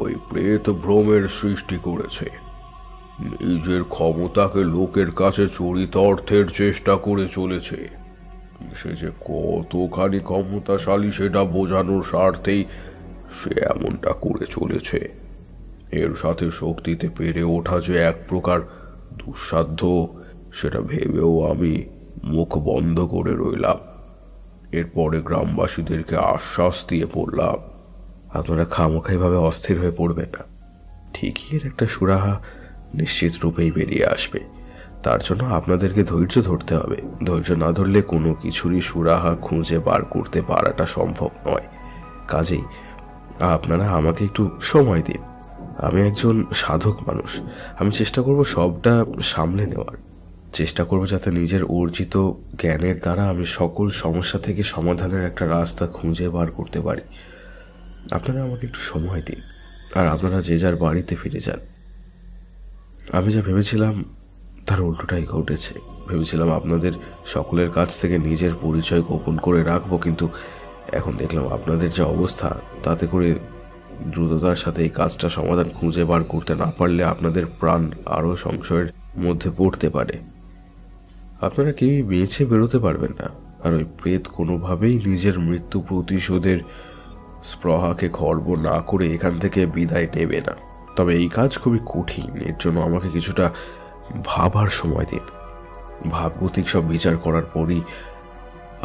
Speaker 5: ওই প্রেত ভ্রমের সৃষ্টি করেছে, নিজের ক্ষমতাকে লোকের কাছে চরিতার্থের চেষ্টা করে চলেছে। সে যে কতখানি ক্ষমতাশালী সেটা বোঝানোর স্বার্থেই সে এমনটা করে চলেছে। এর সাথে শক্তিতে পেরে ওঠা যে এক প্রকার দুঃসাধ্য, সেটা ভেবেও আমি মুখ বন্ধ করে রইলাম। এরপরে গ্রামবাসীদেরকে আশ্বাস দিয়ে পড়লাম,
Speaker 7: আপনারা খামোখাইভাবে অস্থির হয়ে পড়বেন না। ঠিকই এর একটা সুরাহা নিশ্চিত রূপেই বেরিয়ে আসবে। তার জন্য আপনাদেরকে ধৈর্য ধরতে হবে। ধৈর্য না ধরলে কোনো কিছুরই সুরাহা খুঁজে বার করতে পারাটা সম্ভব নয়। কাজেই আপনারা আমাকে একটু সময় দিন। আমি একজন সাধক মানুষ। আমি চেষ্টা করব সবটা সামলে নেওয়ার। চেষ্টা করব যাতে নিজের অর্জিত জ্ঞানের দ্বারা আমি সকল সমস্যা থেকে সমাধানের একটা রাস্তা খুঁজে বার করতে পারি। আপনারা আমাকে একটু সময় দিন, আর আপনারা যে যার বাড়িতে ফিরে যান। আমি যা ভেবেছিলাম তার উল্টোটাই ঘটেছে। ভেবেছিলাম আপনাদের সকলের কাছ থেকে নিজের পরিচয় গোপন করে রাখবো, কিন্তু এখন দেখলাম আপনাদের যে অবস্থা, তাতে করে দ্রুততার সাথে এই কাজটা সমাধান খুঁজে বার করতে না পারলে আপনাদের প্রাণ আরও সংশয়ের মধ্যে পড়তে পারে। আপনারা কেউই বেঁচে বেরোতে পারবেন না, আর ওই প্রেত কোনোভাবেই নিজের মৃত্যু প্রতিশোধের স্পৃহাকে খর্ব না করে এখান থেকে বিদায় নেবে না। তবে এই কাজ খুবই কঠিন। এর জন্য আমাকে কিছুটা ভাবার সময় দিন। ভাবগতিক সব বিচার করার পরই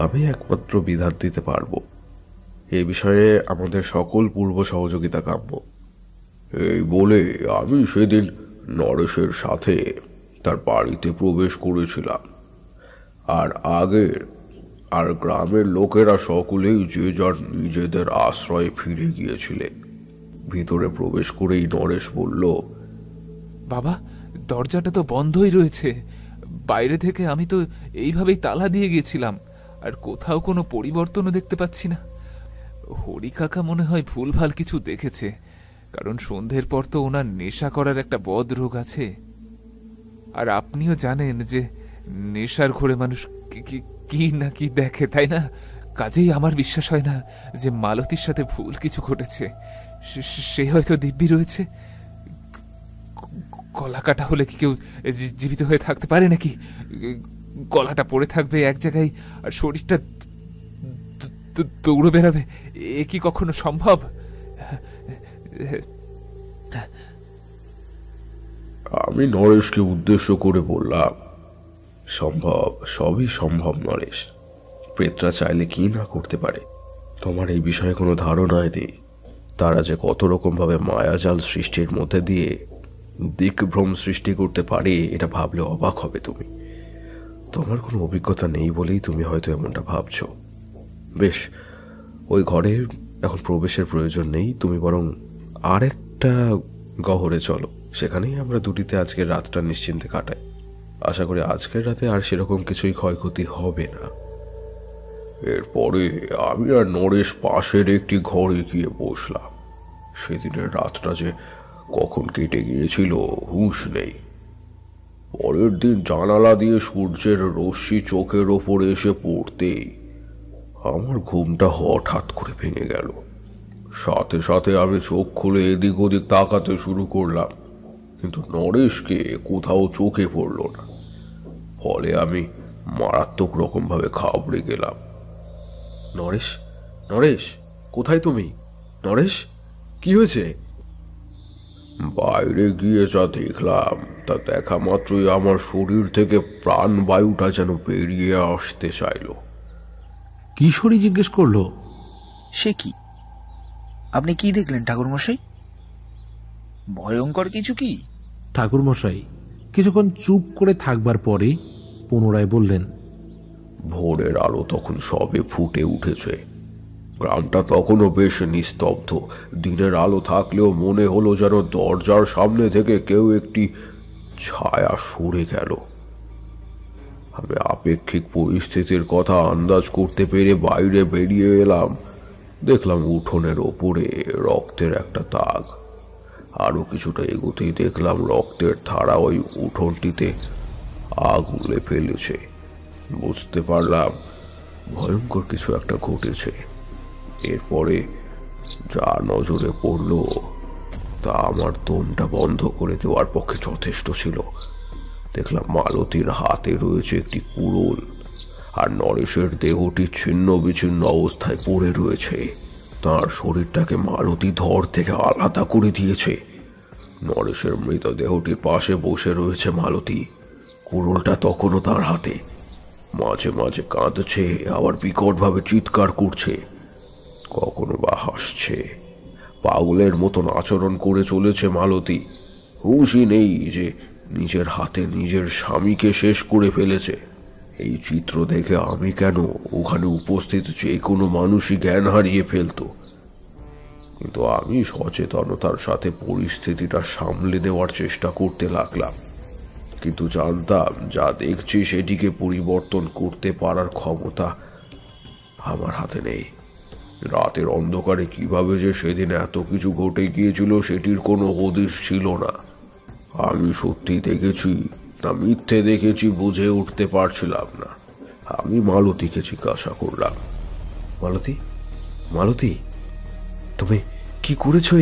Speaker 7: আমি একমাত্র বিধান দিতে পারবো। এই বিষয়ে আমাদের সকল পূর্ব সহযোগিতা কাম্য।
Speaker 5: এই বলে আমি সেদিন নরেশের সাথে তার বাড়িতে প্রবেশ করেছিলাম। আর গ্রামের লোকেরা সকলেই যে যার নিজেদের আশ্রয়ে ফিরে গিয়েছিলেন। ভিতরে প্রবেশ করেই নরেশ বলল,
Speaker 8: বাবা, দরজাটা তো বন্ধই রয়েছে। বাইরে থেকে আমি তো এইভাবেই তালা দিয়ে গেছিলাম, আর কোথাও কোনো পরিবর্তনও দেখতে পাচ্ছি না। হরি কাকা মনে হয় ভুলভাল কিছু দেখেছে, কারণ সন্ধ্যের পর তো ওনার নেশা করার একটা বদ রোগ আছে। আর আপনিও জানেন যে নেশার ঘোরে মানুষ কি না কি দেখে, তাই না? কাজেই আমার বিশ্বাস হয় না যে মালতীর সাথে ভুল কিছু ঘটেছে। সে হয়তো দিব্যি রয়েছে। গলা কাটা হলে কি কেউ জীবিত হয়ে থাকতে পারে নাকি? গলাটা পড়ে থাকবে এক জায়গায় আর শরীরটা দৌড়ে বেড়াবে, এ কি কখনো সম্ভব?
Speaker 5: আমি নরেশকে উদ্দেশ্য করে বললাম,
Speaker 7: সম্ভব, সবই সম্ভব নরেশ। প্রেতরা চাইলে কি না করতে পারে। তোমার এই বিষয়ে কোনো ধারণাই নেই। তারা যে কত রকমভাবে মায়াজাল সৃষ্টির মধ্যে দিয়ে দিকভ্রম সৃষ্টি করতে পারে, এটা ভাবলে অবাক হবে তুমি। তোমার কোনো অভিজ্ঞতা নেই বলেই তুমি হয়তো এমনটা ভাবছো। বেশ, ওই ঘরে এখন প্রবেশের প্রয়োজন নেই। তুমি বরং আরেকটা গহরে চলো, সেখানেই আমরা দুটিতে আজকের রাতটা নিশ্চিন্তে কাটাই। আশা করি আজকের রাতে আর সেরকম কিছুই ক্ষয়ক্ষতি হবে না।
Speaker 5: এরপরে আমি আর নরেশ পাশের একটি ঘরে গিয়ে বসলাম। সেদিনের রাতটা যে কখন কেটে গিয়েছিল হুঁশ নেই। পরের দিন জানালা দিয়ে সূর্যের রশ্মি চোখের ওপরে এসে পড়তেই আমার ঘুমটা হঠাৎ করে ভেঙে গেল। সাথে সাথে আমি চোখ খুলে এদিক ওদিক তাকাতে শুরু করলাম, কিন্তু নরেশকে কোথাও চোখে পড়ল না। ফলে আমি মারাত্মক রকমভাবে ঘাবড়ে গেলাম।
Speaker 7: নরেশ, নরেশ, কোথায় তুমি? নরেশ, কি হয়েছে?
Speaker 5: বাইরে গিয়ে যা দেখলাম তা দেখা মাত্রই আমার শরীর থেকে প্রাণবায়ুটা যেন বেরিয়ে আসতে চাইল।
Speaker 2: কিশোরী জিজ্ঞেস করলো,
Speaker 3: সে কি? আপনি কি দেখলেন ঠাকুরমশাই? ভয়ঙ্কর কিছু কি?
Speaker 2: ঠাকুরমশাই কিছুক্ষণ চুপ করে থাকবার পরে পুনরায় বললেন,
Speaker 5: ভোরের আলো তখন সবে ফুটে উঠেছে। গ্রামটা তখনও বেশ নিস্তব্ধ। দিনের আলো থাকলেও মনে হলো যেন দরজার সামনে থেকে কেউ একটি ছায়া সরে গেল। আমি আপেক্ষিক পরিস্থিতির কথা আন্দাজ করতে পেরে বাইরে বেরিয়ে এলাম। দেখলাম উঠোনের ওপরে রক্তের একটা দাগ। আরো কিছুটা এগোতেই দেখলাম রক্তের ধারা ওই উঠোনটিতে আগুলে ফেলেছে। বুঝতে পারলাম ভয়ঙ্কর কিছু একটা ঘটেছে। এরপরে যা নজরে পড়ল তা আমার দমটা বন্ধ করে দেওয়ার পক্ষে যথেষ্ট ছিল। দেখলাম মালতীর হাতে রয়েছে একটি কুড়ুল, আর নরেশের দেহটি ছিন্ন বিচ্ছিন্ন অবস্থায় পড়ে রয়েছে। তার শরীরটাকে মালতী ধর থেকে আলাদা করে দিয়েছে। নরেশের মৃতদেহটির পাশে বসে রয়েছে মালতী। কুড়ুলটা তখনও তার হাতে। মাঝে মাঝে কাঁদছে, আবার বিকটভাবে চিৎকার করছে, কখনো বা হাসছে। পাগলের মতন আচরণ করে চলেছে মালতী। হুঁশই নেই যে নিজের হাতে নিজের স্বামীকে শেষ করে ফেলেছে। এই চিত্র দেখে আমি কেন, ওখানে উপস্থিত যে কোনো মানুষই জ্ঞান হারিয়ে ফেলত। কিন্তু আমি সচেতনতার সাথে পরিস্থিতিটা সামলে নেওয়ার চেষ্টা করতে লাগলাম। কিন্তু জানতাম যা দেখছি সেটিকে পরিবর্তন করতে পারার ক্ষমতা আমার হাতে নেই। রাতের অন্ধকারে কিভাবে যে সেদিন এত কিছু ঘটে গিয়েছিল সেটির কোনো হদিশ ছিল না। আমি সত্যি দেখেছি না মিথ্যে দেখেছি বুঝে উঠতে পারছিলাম না। আমি মালতীকে জিজ্ঞাসা করলাম, মালতী, মালতী, তুমি কি করেছো?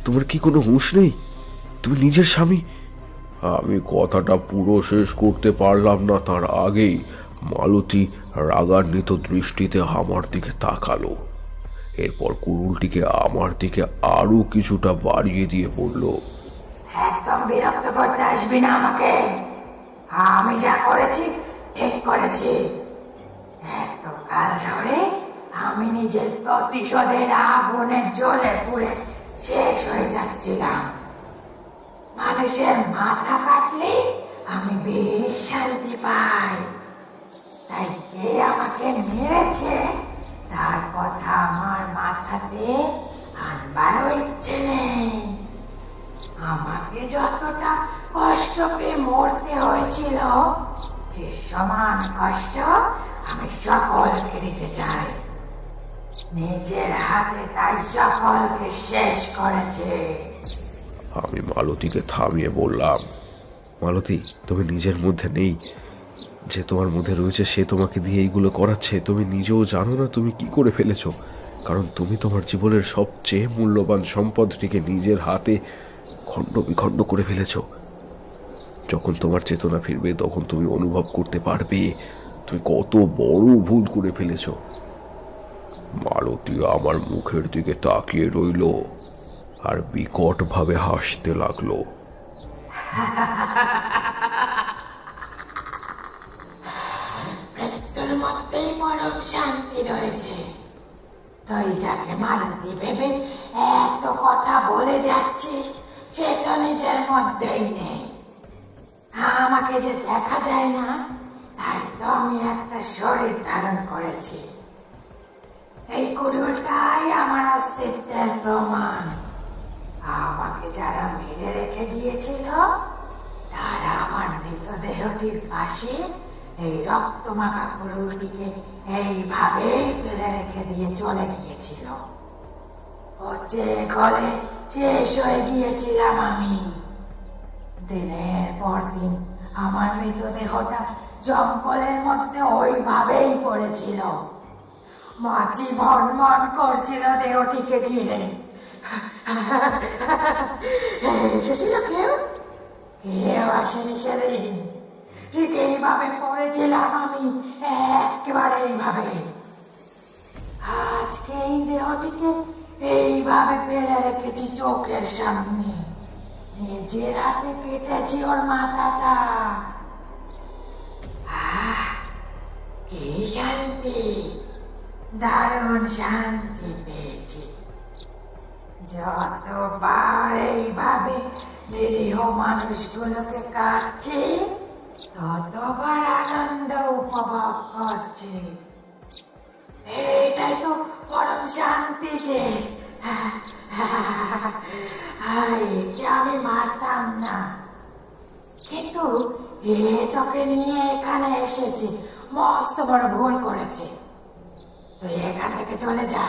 Speaker 5: তোমার কি কোনো হুঁশ নেই? তুমি নিজের স্বামী। আমি কথাটা পুরো শেষ করতে পারলাম না, তার আগেই মালতী রাগান্বিত দৃষ্টিতে আমার দিকে তাকালো। এরপর কুড়ুলটিকে আমার দিকে আরো কিছুটা বাড়িয়ে দিয়ে বলল,
Speaker 11: একদম বিরক্ত করতে আসবি না আমাকে। আমি যা করেছি ঠিক করেছি। এতকাল ধরে আমি নিজের প্রতিশোধের আগুনে জ্বলে পুড়ে শেষ হয়ে যাচ্ছিলাম। মানুষের মাথা কাটলে আমি বেশ শান্তি পাই। তাই কে আমাকে মেরেছে তার কথা আমার মাথাতে আনবারও ইচ্ছে নেই। আমাকে যতটা কষ্ট পেয়ে মরতে হয়েছিল সে সমান কষ্ট আমি সকলকে দিতে চাই। নিজের হাতে তাই সকলকে শেষ করেছে।
Speaker 5: আমি মালতীকে থামিয়ে বললাম, মালতী, তুমি নিজের মধ্যে নেই। যে তোমার মধ্যে রয়েছে সে তোমাকে দিয়ে এইগুলো করাচ্ছে। তুমি নিজেও জানো না তুমি কি করে ফেলেছো, কারণ তুমি তোমার জীবনের সবচেয়ে মূল্যবান সম্পদটিকে নিজের হাতে খণ্ড বিখণ্ড করে ফেলেছ। যখন তোমার চেতনা ফিরবে তখন তুমি অনুভব করতে পারবে তুমি কত বড় ভুল করে ফেলেছ। মালতী আমার মুখের দিকে তাকিয়ে রইল আর বিকট ভাবে হাসতে লাগলো।
Speaker 11: মৃত্যুর মধ্যেই পরম শান্তি রয়েছে। তুই যাকে মালতী ভেবে এত কথা বলে যাচ্ছিস সে তো নিজের মধ্যেই নেই। আমাকে যে দেখা যায় না তাই তো আমি একটা শরীর ধারণ করেছি। এই কুড়ুলটাই আমার অস্তিত্বের প্রমাণ। আমাকে যারা মেরে রেখে গিয়েছিল তারা আমার মৃতদেহটির পাশে এই রক্তমাখা কুড়ুলটিকে এইভাবেই ফেলে রেখে দিয়ে চলে গিয়েছিল। পচে গলে শেষ হয়ে গিয়েছিলাম আমি। দিনের পর দিন আমার মৃতদেহটা জঙ্গলের মধ্যে ওইভাবেই পড়েছিল। মাছি ভনভন করছিল দেহটিকে ঘিরে। এসেছিল কেউ? কেউ আসেনি সেদিন। ঠিক এইভাবে পড়েছিলাম আমি, একেবারে এইভাবে। আজকে এই দেহটিকে এইভাবে ফেলে রেখেছি চোখের সামনে। নিজের হাতে কেটেছি ওর মাথাটা। কি শান্তি, দারুণ শান্তি পেয়েছি। যতবার এইভাবে নিরীহ মানুষগুলোকে কাটছি ততবার আনন্দ উপভোগ করছি। এইটাই তো পরম শান্তি যে একে আমি মারতাম না, কিন্তু এ তোকে নিয়ে এখানে এসেছি, মস্ত বড় ভুল করেছে। তুই এখান থেকে চলে যা।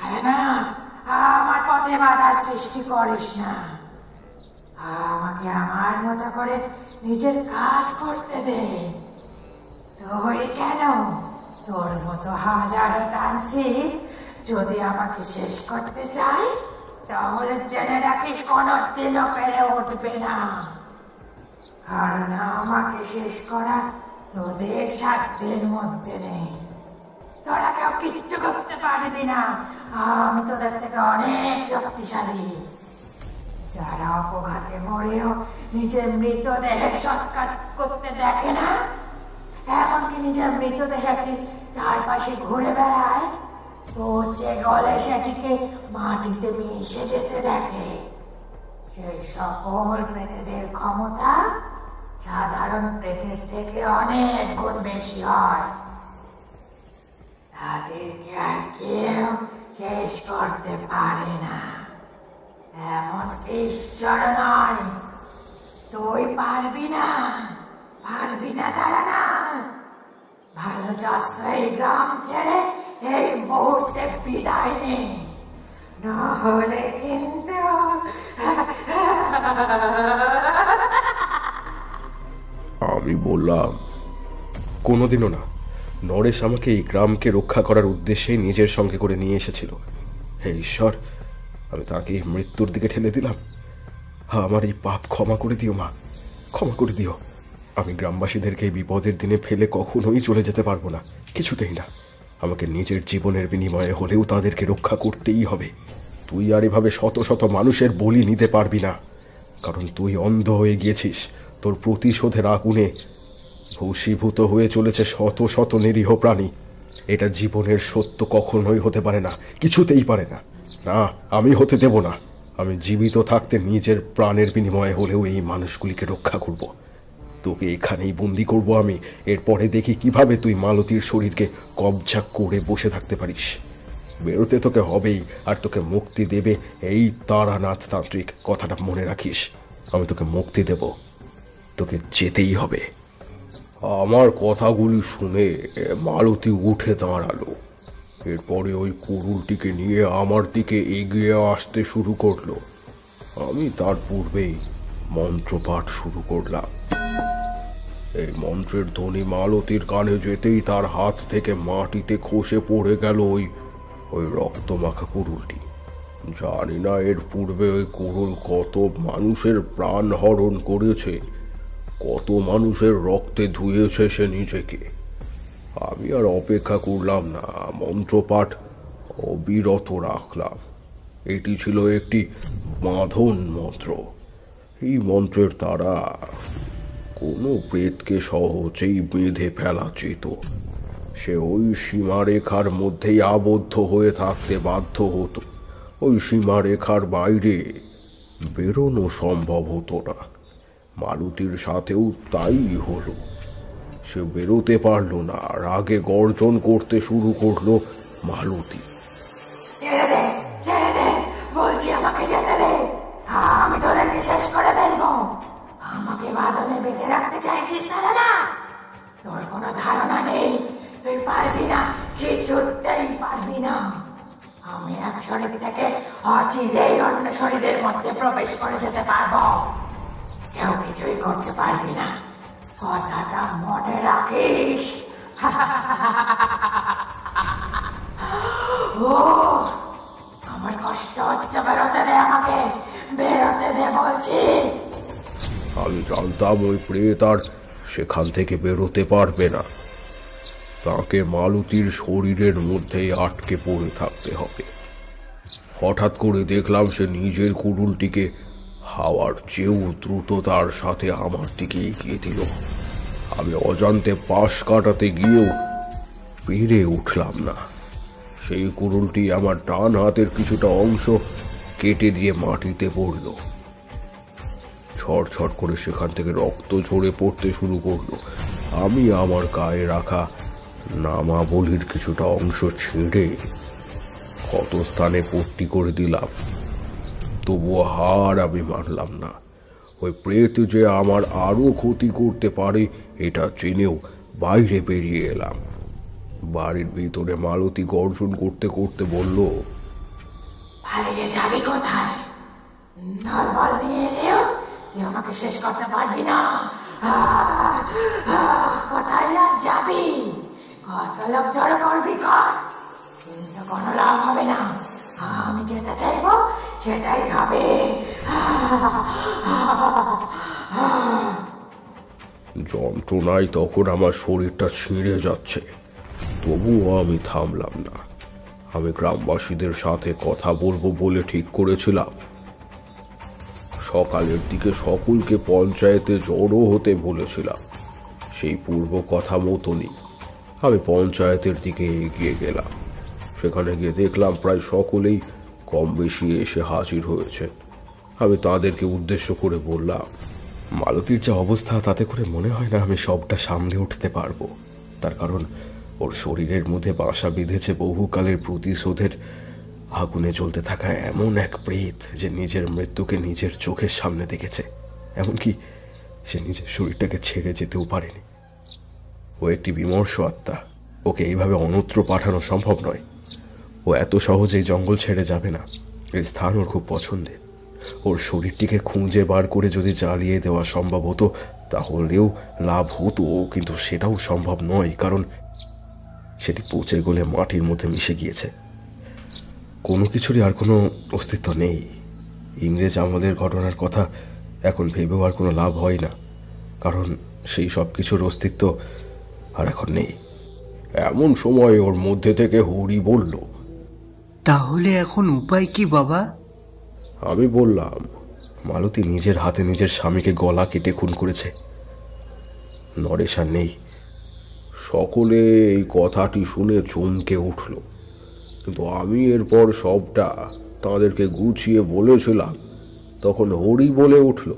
Speaker 11: আরে না, আমার পথে বাধা সৃষ্টি করিস না। আমাকে আমার মতো করে নিজের কাজ করতে দে। তুই কেন, তোর মতো হাজারো তান্ত্রিক যদি আমাকে শেষ করতে চায় তাহলে জেনে রাখিস কোনোদিনও পেরে উঠবে না। কারণ আমাকে শেষ করা তোদের সাধ্যের মধ্যে নেই। তোরা কেউ কিচ্ছু করতে পারবি না। আমি তোদের থেকে অনেক শক্তিশালী। যারা অপঘাতে মরেও নিজের মৃতদেহের সৎকার করতে দেখে না, এমনকি নিজের মৃতদেহকে চারপাশে ঘুরে বেড়ায়, পচে গলে সেটিকে মাটিতে মিশে যেতে দেখে, সেই সকল প্রেতেদের ক্ষমতা সাধারণ প্রেতের থেকে অনেক গুণ বেশি হয়। তাদেরকে আর কেউ শেষ করতে পারে না, এমনকি ঈশ্বর নয়। তুই পারবি না, পারবি না। দাঁড়া না, ভালো চাস এই গ্রাম ছেড়ে এই মুহূর্তে বিদায় নে, নহলে কিন্তু
Speaker 5: আমি বললাম, কোনোদিনও না। নরেশ আমাকে এই গ্রামকে রক্ষা করার উদ্দেশ্যেই নিজের সঙ্গে করে নিয়ে এসেছিল। হে ঈশ্বর, আমি তাকে মৃত্যুর দিকে ঠেলে দিলাম। আমার এই পাপ ক্ষমা করে দিও মা, ক্ষমা করে দিও। আমি গ্রামবাসীদেরকে এই বিপদের দিনে ফেলে কখনোই চলে যেতে পারবো না, কিছুতেই না। আমাকে নিজের জীবনের বিনিময়ে হলেও তাদেরকে রক্ষা করতেই হবে। তুই আর এভাবে শত শত মানুষের বলি নিতে পারবি না, কারণ তুই অন্ধ হয়ে গিয়েছিস। তোর প্রতিশোধের আগুনে ভূষীভূত হয়ে চলেছে শত শত নিরীহ প্রাণী। এটা জীবনের সত্য কখনোই হতে পারে না, কিছুতেই পারে না। না, আমি হতে দেব না। আমি জীবিত থাকতে নিজের প্রাণের বিনিময়ে হলেও এই মানুষগুলিকে রক্ষা করব। তোকে এখানেই বন্দি করব আমি। এরপরে দেখি কিভাবে তুই মালতীর শরীরকে কবজা করে বসে থাকতে পারিস। বেরোতে তোকে হবেই, আর তোকে মুক্তি দেবে এই তারানাথ তান্ত্রিক। কথাটা মনে রাখিস, আমি তোকে মুক্তি দেব, তোকে যেতেই হবে। আমার কথাগুলি শুনে মালতী উঠে দাঁড়ালো। এরপরে ওই কুড়ুলটিকে নিয়ে আমার দিকে এগিয়ে আসতে শুরু করলো। আমি তার পূর্বেই মন্ত্রপাঠ শুরু করলাম। এই মন্ত্রের ধ্বনি মালতীর কানে যেতেই তার হাত থেকে মাটিতে খসে পড়ে গেল ওই রক্তমাখা কুড়ুলটি। জানি না এর পূর্বে ওই কুড়ুল কত মানুষের প্রাণ হরণ করেছে, কত মানুষের রক্তে ধুয়েছে সে নিজেকে। আমি আর অপেক্ষা করলাম না, মন্ত্রপাঠ অবিরত রাখলাম। এটি ছিল একটি বাঁধন মন্ত্র। এই মন্ত্রের দ্বারা কোনো প্রেতকে সহজেই বেঁধে ফেলা যেত। সে ওই সীমারেখার মধ্যেই আবদ্ধ হয়ে থাকতে বাধ্য হতো। ওই সীমারেখার বাইরে বেরোনো সম্ভব হতো না। মালতীর সাথেও তাই হলো। সে বেরোতে পারল না। রাগে গর্জন করতে শুরু করলো মালতী।
Speaker 11: ছেড়ে দে, ছেড়ে দে বলছি, আমাকে যেতে দে। আমি তোদেরকে শেষ করে ফেলবো। আমাকে বাঁধনে বেঁধে রাখতে চাইছিস তারা না? তোর কোনো ধারণা নেই, তুই পারবি না, কিছুতেই পারবি না। আমি এক শরীর থেকে অচিরেই অন্য শরীরের মধ্যে প্রবেশ করে যেতে পারবো। কেউ কিছুই করতে পারবি না, কথাটা মনে রাখিস। ও, আমার কষ্ট হচ্ছে, বেরোতে দে আমাকে, বেরোতে দে বলছি।
Speaker 5: আমি জানতাম ওই প্রেত আর সেখান থেকে বেরোতে পারবে না। তাকে মালতীর শরীরের মধ্যেই আটকে পড়ে থাকতে হবে। হঠাৎ করে দেখলাম সে নিজের কুড়ুলটিকে হাওয়ার চেয়েও দ্রুততার সাথে আমার দিকে এগিয়ে দিল। আমি অজান্তে পাশ কাটাতে গিয়েও পেরে উঠলাম না। সেই কুড়ুলটি আমার ডান হাতের কিছুটা অংশ কেটে দিয়ে মাটিতে পড়ল। ছড়ছড় করে সেখান থেকে রক্ত ঝরে পড়তে শুরু করলো। আমি আমার গায়ে রাখা নামাবলির কিছুটা অংশ ছেড়ে ক্ষতস্থানে পট্টি করে দিলাম। তবুও হার আমি মানলাম না। ওই প্রেত যে আমার আরো ক্ষতি করতে পারে এটা জেনেও বাইরে বেরিয়ে এলাম। বাড়ির ভিতরে মালতী গর্জন করতে করতে বলল,
Speaker 11: পালিয়ে যাবি কোথায়? দলবল নিয়ে এলেও তুই আমাকে শেষ করতে পারবি না। কোথায় আর যাবি? কত লোক জড়ো করবি কর, কিন্তু কোনো লাভ হবে না। আমি যেটা চাইবো সেটাই হবে।
Speaker 5: যন্ত্রণায় তখন আমার শরীরটা ছিঁড়ে যাচ্ছে, তবুও আমি থামলাম না। আমি গ্রামবাসীদের সাথে কথা বলবো বলে ঠিক করেছিলাম। সকালের দিকে সকলকে পঞ্চায়েতে জড়ো হতে বলেছিলাম। সেই পূর্ব কথা মতনই আমি পঞ্চায়েতের দিকে এগিয়ে গেলাম। সেখানে গিয়ে দেখলাম প্রায় সকলেই কম বেশি এসে হাজির হয়েছে। আমি তাদেরকে উদ্দেশ্য করে বললাম,
Speaker 7: মালতীর যে অবস্থা তাতে করে মনে হয় না আমি সবটা সামলে উঠতে পারবো। তার কারণ ওর শরীরের মধ্যে বাসা বেঁধেছে বহুকালের প্রতিশোধের আগুনে জ্বলতে থাকা এমন এক প্রেত যে নিজের মৃত্যুকে নিজের চোখের সামনে দেখেছে, এমনকি সে নিজের শরীরটাকে ছেড়ে যেতেও পারেনি। ও একটি বিমর্ষ আত্মা, ওকে এইভাবে অন্যত্র পাঠানো সম্ভব নয়। ও এত সহজেই জঙ্গল ছেড়ে যাবে না। এই স্থান ওর খুব পছন্দের। ওর শরীরটিকে খুঁজে বার করে যদি জ্বালিয়ে দেওয়া সম্ভব হতো তাহলেও লাভ হতো, কিন্তু সেটাও সম্ভব নয়, কারণ সেটি পচে গলে মাটির মধ্যে মিশে গিয়েছে। কোনো কিছুরই আর কোনো অস্তিত্ব নেই। ইংরেজ আমলের ঘটনার কথা এখন ভেবেও আর কোনো লাভ হয় না, কারণ সেই সব কিছুর অস্তিত্ব আর এখন নেই।
Speaker 5: এমন সময় ওর মধ্যে থেকে হরি বলল,
Speaker 12: তাহলে এখন উপায় কি বাবা?
Speaker 5: আমি বললাম,
Speaker 7: মালতী নিজের হাতে নিজের স্বামীকে গলা কেটে খুন করেছে। নরেশ আর নেই।
Speaker 5: সকলে এই কথাটি শুনে চমকে উঠল, কিন্তু আমি এরপর সবটা তাদেরকে গুছিয়ে বলেছিলাম। তখন হরি বলে উঠল,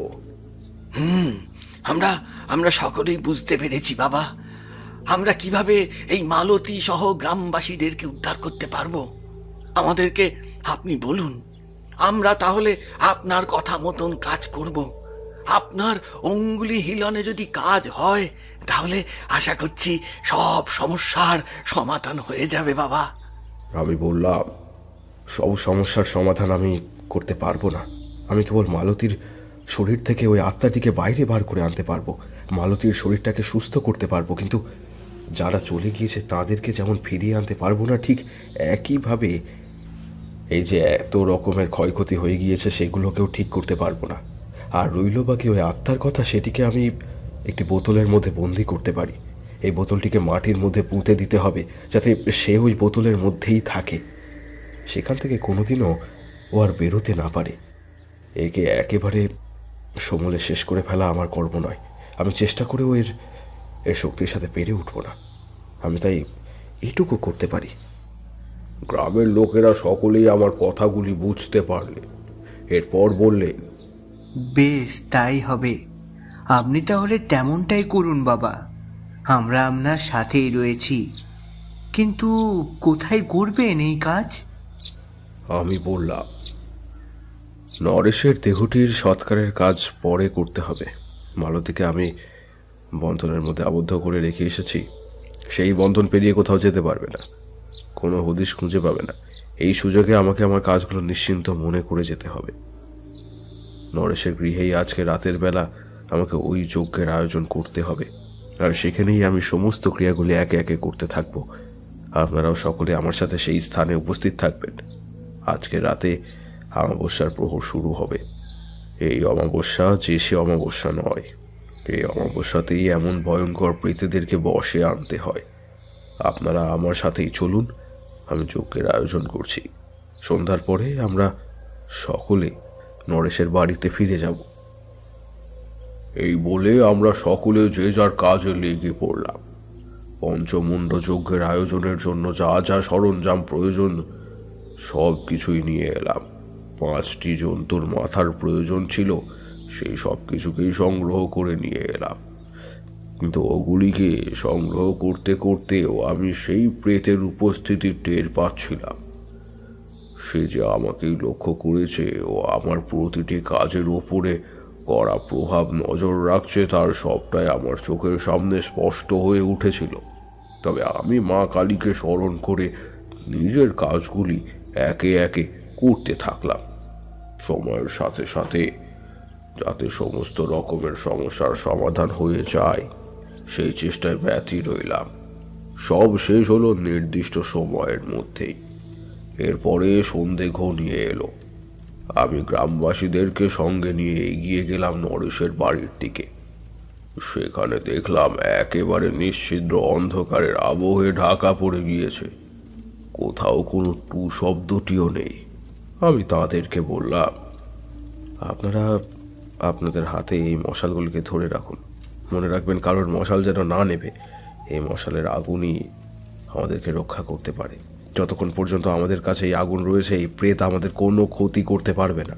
Speaker 9: আমরা সকলেই বুঝতে পেরেছি বাবা। আমরা কিভাবে এই মালতী সহ গ্রামবাসীদেরকে উদ্ধার করতে পারবো, আমাদেরকে আপনি বলুন। আমরা তাহলে আপনার কথা মতন কাজ করব। আপনার অঙ্গুলি হিলনে যদি কাজ হয় তাহলে আশা করছি সব সমস্যার সমাধান হয়ে যাবে বাবা।
Speaker 7: আমি বললাম, সব সমস্যার সমাধান আমি করতে পারবো না। আমি কেবল মালতীর শরীর থেকে ওই আত্মাটিকে বাইরে বার করে আনতে পারবো, মালতীর শরীরটাকে সুস্থ করতে পারবো, কিন্তু যারা চলে গিয়েছে তাদেরকে যেমন ফিরিয়ে আনতে পারবো না, ঠিক একইভাবে এই যে এত রকমের ক্ষয়ক্ষতি হয়ে গিয়েছে সেগুলোকেও ঠিক করতে পারবো না। আর রইল বাকি ওই আত্মার কথা, সেটিকে আমি একটি বোতলের মধ্যে বন্দি করতে পারি। এই বোতলটিকে মাটির মধ্যে পুঁতে দিতে হবে যাতে সে ওই বোতলের মধ্যেই থাকে, সেখান থেকে কোনোদিনও ও আর বেরোতে না পারে। একে একেবারে সমূলে শেষ করে ফেলা আমার কর্ম নয়। আমি চেষ্টা করেও এর শক্তির সাথে পেরে উঠবো না। আমি তাই এইটুকু করতে পারি।
Speaker 5: গ্রামের লোকেরা সকলেই আমার কথাগুলি বুঝতে পারলেন। এরপর বললেন,
Speaker 12: বেশ, তাই হবে। আপনি তাহলে তেমনটাই করুন বাবা, আমরা আপনার সাথেই রয়েছি। কিন্তু কোথায় করবেন এই কাজ?
Speaker 7: আমি বললাম, নরেশের দেহটির সৎকারের কাজ পরে করতে হবে। মালতীকে আমি বন্ধনের মধ্যে আবদ্ধ করে রেখে এসেছি। সেই বন্ধন পেরিয়ে কোথাও যেতে পারবে না, কোনো হদিশ খুঁজে পাবে না। এই সুযোগে আমাকে আমার কাজগুলো নিশ্চিন্ত মনে করে যেতে হবে। নরেশের গৃহেই আজকে রাতের বেলা আমাকে ওই যজ্ঞের আয়োজন করতে হবে, আর সেখানেই আমি সমস্ত ক্রিয়াগুলি একে একে করতে থাকব। আপনারাও সকলে আমার সাথে সেই স্থানে উপস্থিত থাকবেন। আজকে রাতে অমাবস্যার প্রহর শুরু হবে। এই অমাবস্যা যে সে অমাবস্যা নয়। এই অমাবস্যাতেই এমন ভয়ঙ্কর প্রেতদেরকে বশে আনতে হয়। আপনারা আমার সাথেই চলুন, আমি যজ্ঞের আয়োজন করছি। সন্ধ্যার পরে আমরা সকলে
Speaker 5: নরেশের বাড়িতে ফিরে যাব। এই বলে আমরা সকলে যে যার কাজে লেগে পড়লাম। পঞ্চমুণ্ড যজ্ঞের আয়োজনের জন্য যা যা সরঞ্জাম প্রয়োজন সব কিছুই নিয়ে এলাম। 5টি জন্তুর মাথার প্রয়োজন ছিল, সেই সব কিছুকেই সংগ্রহ করে নিয়ে এলাম। কিন্তু ওগুলিকে সংগ্রহ করতে করতেও আমি সেই প্রেতের উপস্থিতি টের পাচ্ছিলাম। সে যে আমাকেই লক্ষ্য করেছে ও আমার প্রতিটি কাজের উপরে কড়া প্রভাব নজর রাখছে তার সবটাই আমার চোখের সামনে স্পষ্ট হয়ে উঠেছিল। তবে আমি মা কালীকে স্মরণ করে নিজের কাজগুলি একে একে করতে থাকলাম, সময়ের সাথে সাথে যাতে সমস্ত রকমের সমস্যার সমাধান হয়ে যায় সেই চেষ্টায় ব্যতি রইলাম। সব শেষ হলো নির্দিষ্ট সময়ের মধ্যেই। এরপরে সন্ধে ঘনিয়ে এলো। আমি গ্রামবাসীদেরকে সঙ্গে নিয়ে এগিয়ে গেলাম নরেশের বাড়ির দিকে। সেখানে দেখলাম একেবারে নিশ্ছিদ্র অন্ধকারের আবহে ঢাকা পড়ে গিয়েছে, কোথাও কোনো টু শব্দটিও নেই। আমি তাদেরকে বললাম, আপনারা আপনাদের হাতে এই মশালগুলিকে ধরে রাখুন, মনে রাখবেন কারোর মশাল যেন না নেবে। এই মশালের আগুনই আমাদেরকে রক্ষা করতে পারে। যতক্ষণ পর্যন্ত আমাদের কাছে এই আগুন রয়েছে এই প্রেত আমাদের কোনো ক্ষতি করতে পারবে না।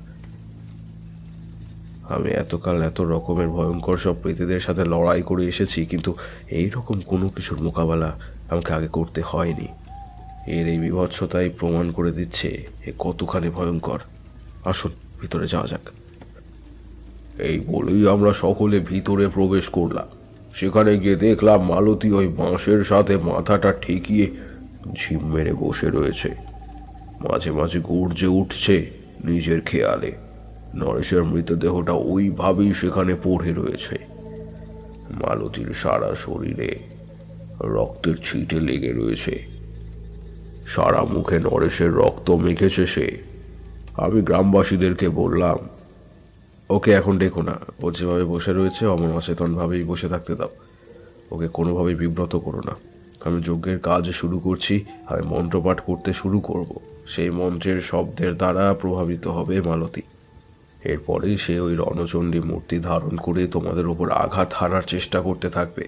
Speaker 5: আমি এতকাল এত রকমের ভয়ঙ্কর সব প্রেতদের সাথে লড়াই করে এসেছি, কিন্তু এই রকম কোনো কিছুর মোকাবেলা আমাকে আগে করতে হয়নি। এর এই বিভৎসতাই প্রমাণ করে দিচ্ছে এ কতখানি ভয়ঙ্কর। আসুন ভিতরে যাওয়া যাক। এই বলেই আমরা সকলে ভিতরে প্রবেশ করলাম। সেখানে গিয়ে দেখলাম মালতী ওই বাঁশের সাথে মাথাটা ঠেকিয়ে ঝিম মেরে বসে রয়েছে। মাঝে মাঝে গর্জে উঠছে নিজের খেয়ালে। নরেশের মৃতদেহটা ওইভাবেই সেখানে পড়ে রয়েছে। মালতীর সারা শরীরে রক্তের ছিটে লেগে রয়েছে, সারা মুখে নরেশের রক্ত মেখেছে সে। আমি গ্রামবাসীদেরকে বললাম, ওকে এখন ডেকো না, ও যেভাবে বসে রয়েছে অমন অচেতনভাবেই বসে থাকতে দাও, ওকে কোনোভাবেই বিব্রত করো না। আমি যজ্ঞের কাজ শুরু করছি, আমি মন্ত্রপাঠ করতে শুরু করব। সেই মন্ত্রের শব্দের দ্বারা প্রভাবিত হবে মালতী। এরপরে সে ওই রণচণ্ডী মূর্তি ধারণ করে তোমাদের ওপর আঘাত হানার চেষ্টা করতে থাকবে।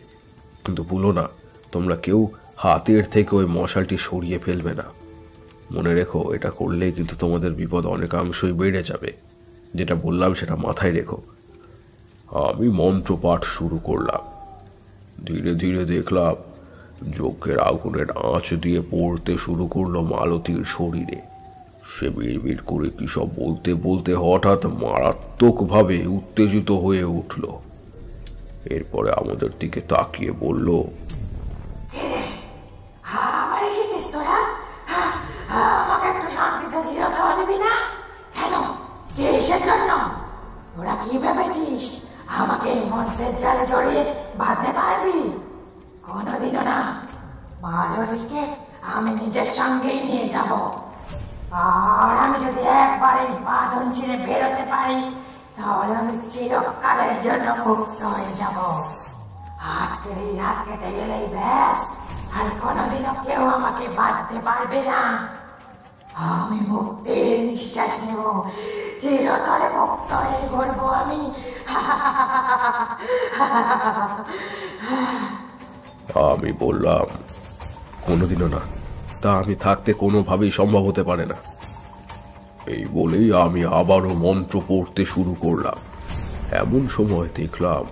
Speaker 5: কিন্তু ভুলো না, তোমরা কেউ হাতের থেকে ওই মশালটি সরিয়ে ফেলবে না। মনে রেখো, এটা করলে কিন্তু তোমাদের বিপদ অনেকাংশই বেড়ে যাবে। যেটা বললাম সেটা মাথায় রেখো। আমি মন্ত্রপাঠ শুরু করলাম। ধীরে ধীরে দেখলাম যজ্ঞের আগুনের আঁচ দিয়ে পড়তে শুরু করলো মালতীর শরীরে। সে বিড়বিড় করে কি সব বলতে বলতে হঠাৎ মারাত্মকভাবে উত্তেজিত হয়ে উঠল। এরপরে আমাদের দিকে তাকিয়ে বলল,
Speaker 11: আবার এসেছিস তোরা? আমাকে একটু শান্তিতে জিরাতে দিবি না কেন? কে এসের জন্য? ওরা কি ভেবেছিস আমাকে মন্ত্রের জালে জড়িয়ে বাঁধতে পারবি? কোনোদিনও না। মালতীকে আমি নিজের সঙ্গেই নিয়ে যাব। আর আমি যদি একবারে বাঁধন ছিঁড়ে বেরোতে পারি তাহলে আমি চিরকালের জন্য মুক্ত হয়ে যাব। আজকের এই রাত কেটে গেলেই ব্যাস, আর কোনোদিনও কেউ আমাকে বাঁধতে পারবে না। আমি মুক্তির নিঃশ্বাস নেব, চিরতরে মুক্ত হয়ে ঘুরবো আমি।
Speaker 5: আমি বললাম, কোনোদিনও না, তা আমি থাকতে কোনোভাবেই সম্ভব হতে পারে না। এই বলেই আমি আবারও মন্ত্র পড়তে শুরু করলাম। এমন সময় দেখলাম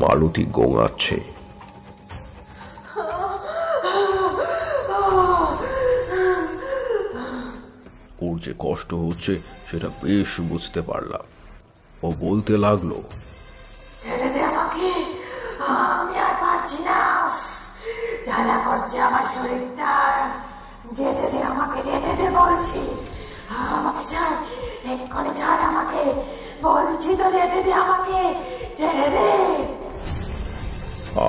Speaker 5: মালতী গোঙাচ্ছে। ওর যে কষ্ট হচ্ছে সেটা বেশ বুঝতে পারলাম। ও বলতে লাগলো,
Speaker 11: ছেড়ে দে আমাকে, আমি আর পারছি না, জ্বালা করছে আমার শরীরটা। যেতে দে আমাকে, যেতে দে বলছি। আমাকে ছাড়, এক্ষুনি ছাড় আমাকে, বলছি তো যেতে দে আমাকে, ছেড়ে দে।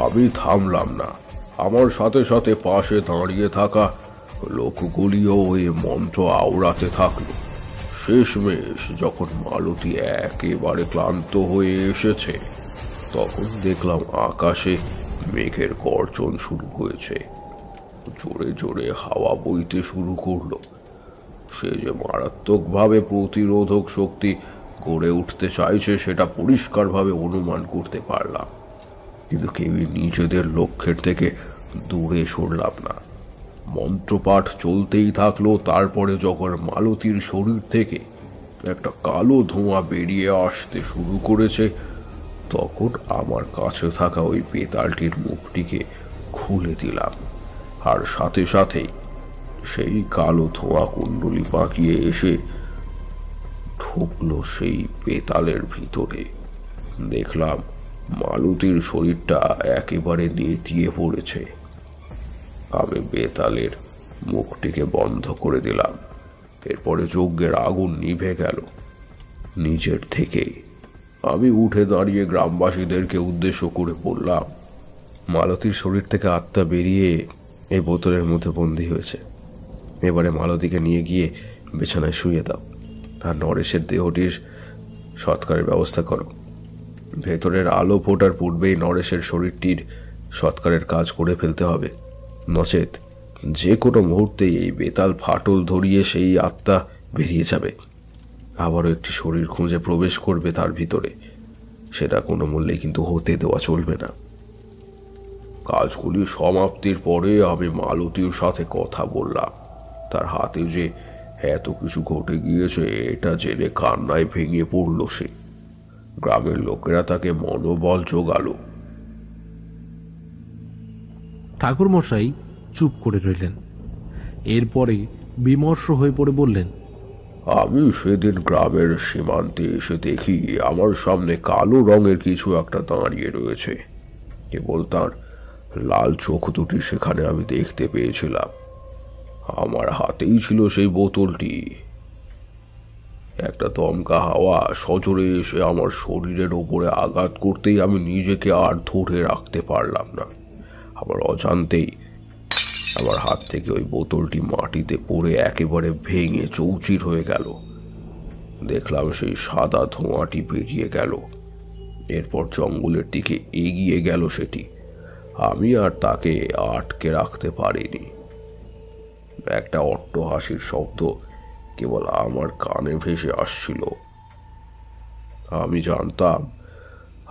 Speaker 5: আমি থামলাম না। আমার সাথে সাথে পাশে দাঁড়িয়ে থাকা লোকগুলিও ওই মন্ত্র আওড়াতে থাকলো। শেষমেশ যখন মালতী একেবারে ক্লান্ত হয়ে এসেছে তখন দেখলাম আকাশে মেঘের গর্জন শুরু হয়েছে। জোরে জোরে হাওয়া বইতে শুরু করলো। সে যে মারাত্মকভাবে প্রতিরোধক শক্তি গড়ে উঠতে চাইছে সেটা পরিষ্কারভাবে অনুমান করতে পারলাম, কিন্তু কেউই নিজেদের লক্ষ্যের থেকে দূরে সরলাম না। মন্ত্রপাঠ চলতেই থাকলো। তারপরে যখন মালতীর শরীর থেকে একটা কালো ধোঁয়া বেরিয়ে আসতে শুরু করেছে, তখন আমার কাছে থাকা ওই বেতালটির মুখটিকে খুলে দিলাম, আর সাথে সাথেই সেই কালো ধোঁয়া কুণ্ডলি পাকিয়ে এসে ঢুকলো সেই বেতালের ভিতরে। দেখলাম মালতীর শরীরটা একেবারে নেতিয়ে পড়েছে। আমি বেতালের মুখটিকে বন্ধ করে দিলাম। এরপরে যজ্ঞের আগুন নিভে গেল নিজের থেকেই। আমি উঠে দাঁড়িয়ে গ্রামবাসীদেরকে উদ্দেশ্য করে বললাম, মালতীর শরীর থেকে আত্মা বেরিয়ে এই বোতলের মধ্যে বন্দী হয়েছে। এবারে মালতীকে নিয়ে গিয়ে বিছানায় শুয়ে দাও, আর নরেশের দেহটির সৎকারের ব্যবস্থা করো। ভেতরের আলো ফোটার পূর্বেই নরেশের শরীরটির সৎকারের কাজ করে ফেলতে হবে, নচেত যে কোনো মুহূর্তেই এই বেতাল ফাটল ধরিয়ে সেই আত্মা বেরিয়ে যাবে, আবারও একটি শরীর খুঁজে প্রবেশ করবে তার ভিতরে। সেটা কোনো মূল্যে কিন্তু হতে দেওয়া চলবে না। কাজগুলি সমাপ্তির পরে আমি মালতীর সাথে কথা বললাম। তার হাতে যে এত কিছু ঘটে গিয়েছে এটা জেনে কান্নায় ভেঙে পড়ল সে। গ্রামের লোকেরা তাকে মনোবল জোগালো।
Speaker 2: ঠাকুরমশাই চুপ করে রইলেন। এরপরে বিমর্ষ হয়ে পড়ে বললেন,
Speaker 5: আমি সেদিন গ্রামের সীমান্তে এসে দেখি আমার সামনে কালো রঙের কিছু একটা দাঁড়িয়ে রয়েছে। কেবল তার লাল চোখ দুটি সেখানে আমি দেখতে পেয়েছিলাম। আমার হাতেই ছিল সেই বোতলটি। একটা দমকা হাওয়া সজোরে এসে আমার শরীরের ওপরে আঘাত করতেই আমি নিজেকে আর ধরে রাখতে পারলাম না। আমার অজান্তেই আমার হাত থেকে ওই বোতলটি মাটিতে পড়ে একেবারে ভেঙে চৌচির হয়ে গেল। দেখলাম সেই সাদা ধোঁয়াটি বেরিয়ে গেল। এরপর জঙ্গলের দিকে এগিয়ে গেল সেটি। আমি আর তাকে আটকে রাখতে পারিনি। একটা অট্টহাসির শব্দ কেবল আমার কানে ভেসে আসছিল। আমি জানতাম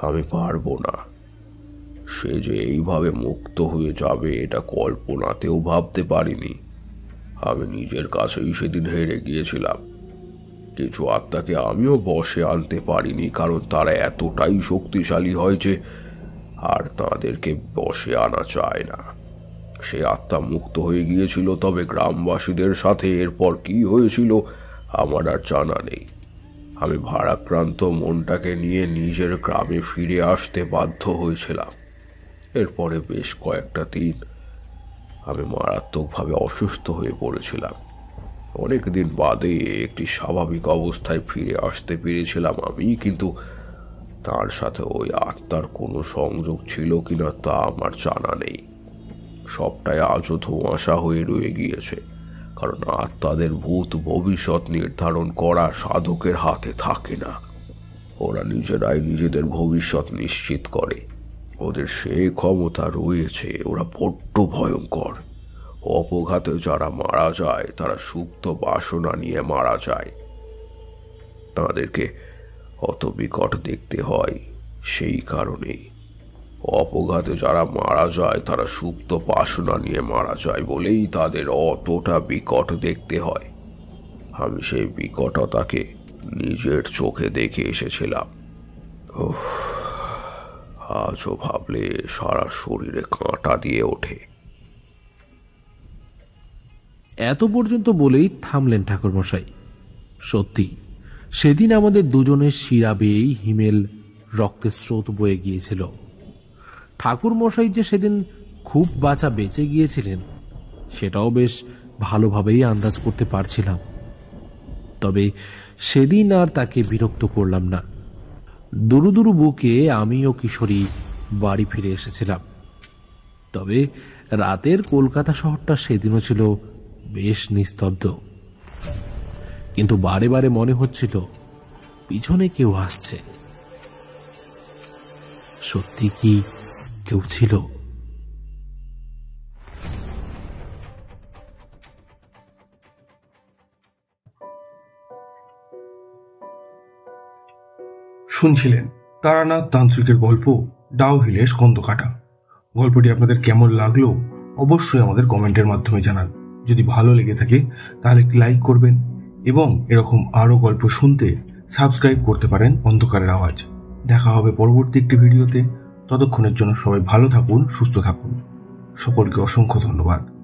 Speaker 5: আমি পারবো না। সে যে এইভাবে মুক্ত হয়ে যাবে এটা কল্পনাতেও ভাবতে পারিনি। আমি নিজের কাছেই সেদিন হেরে গিয়েছিলাম। কিছু আত্মাকে আমিও বশে আনতে পারিনি, কারণ তারা এতটাই শক্তিশালী হয় যে আর তাদেরকে বশে আনা চায় না। সে আত্মা মুক্ত হয়ে গিয়েছিল, তবে গ্রামবাসীদের সাথে এরপর কি হয়েছিল আমার আর জানা নেই। আমি ভারাক্রান্ত মনটাকে নিয়ে নিজের গ্রামে ফিরে আসতে বাধ্য হয়েছিলাম। এরপরে বেশ কয়েকটা দিন আমি মারাত্মকভাবে অসুস্থ হয়ে পড়েছিলাম। অনেক দিন বাদে একটি স্বাভাবিক অবস্থায় ফিরে আসতে পেরেছিলাম আমি, কিন্তু তার সাথে ওই আত্মার কোনো সংযোগ ছিল কিনা তা আমার জানা নেই। সবটাই আজও ধোঁয়াশা হয়ে রয়ে গিয়েছে, কারণ আত্মাদের ভূত ভবিষ্যৎ নির্ধারণ করা সাধকের হাতে থাকে না। ওরা নিজেরাই নিজেদের ভবিষ্যৎ নিশ্চিত করে। ওদের সে ক্ষমতা রয়েছে। ওরা বড্ড ভয়ঙ্কর। অপঘাতে যারা মারা যায় তারা সুপ্ত বাসনা নিয়ে মারা যায়। তাদেরকে অত বিকট দেখতে হয় সেই কারণেই। অপঘাতে যারা মারা যায় তারা সুপ্ত বাসনা নিয়ে মারা যায় বলেই তাদের অতটা বিকট দেখতে হয়। আমি সেই বিকটতাকে নিজের চোখে দেখে এসেছিলাম। আজও ভাবলে সারা শরীরে কাঁটা দিয়ে ওঠে।
Speaker 2: এত পর্যন্ত বলেই থামলেন ঠাকুরমশাই। সত্যি সেদিন আমাদের দুজনের শিরা বেয়েই হিমেল রক্তের স্রোত বয়ে গিয়েছিল। ঠাকুরমশাই যে সেদিন খুব বাঁচা বেঁচে গিয়েছিলেন সেটাও বেশ ভালোভাবেই আন্দাজ করতে পারছিলাম। তবে সেদিন আর তাকে বিরক্ত করলাম না। দুরু দুরু বুকে আমি ও কিশোরী বাড়ি ফিরে এসেছিলাম। তবে রাতের কলকাতা শহরটা সেদিনও ছিল বেশ নিস্তব্ধ, কিন্তু বারে বারে মনে হচ্ছিল পিছনে কেউ আসছে। সত্যি কি কেউ ছিল?
Speaker 1: শুনছিলেন তারানাথ তান্ত্রিকের গল্প ডাও হিলে স্কন্দকাটা। গল্পটি আপনাদের কেমন লাগলো অবশ্যই আমাদের কমেন্টের মাধ্যমে জানান। যদি ভালো লেগে থাকে তাহলে একটি লাইক করবেন এবং এরকম আরও গল্প শুনতে সাবস্ক্রাইব করতে পারেন অন্ধকারের আওয়াজ। দেখা হবে পরবর্তী একটি ভিডিওতে। ততক্ষণের জন্য সবাই ভালো থাকুন, সুস্থ থাকুন। সকলকে অসংখ্য ধন্যবাদ।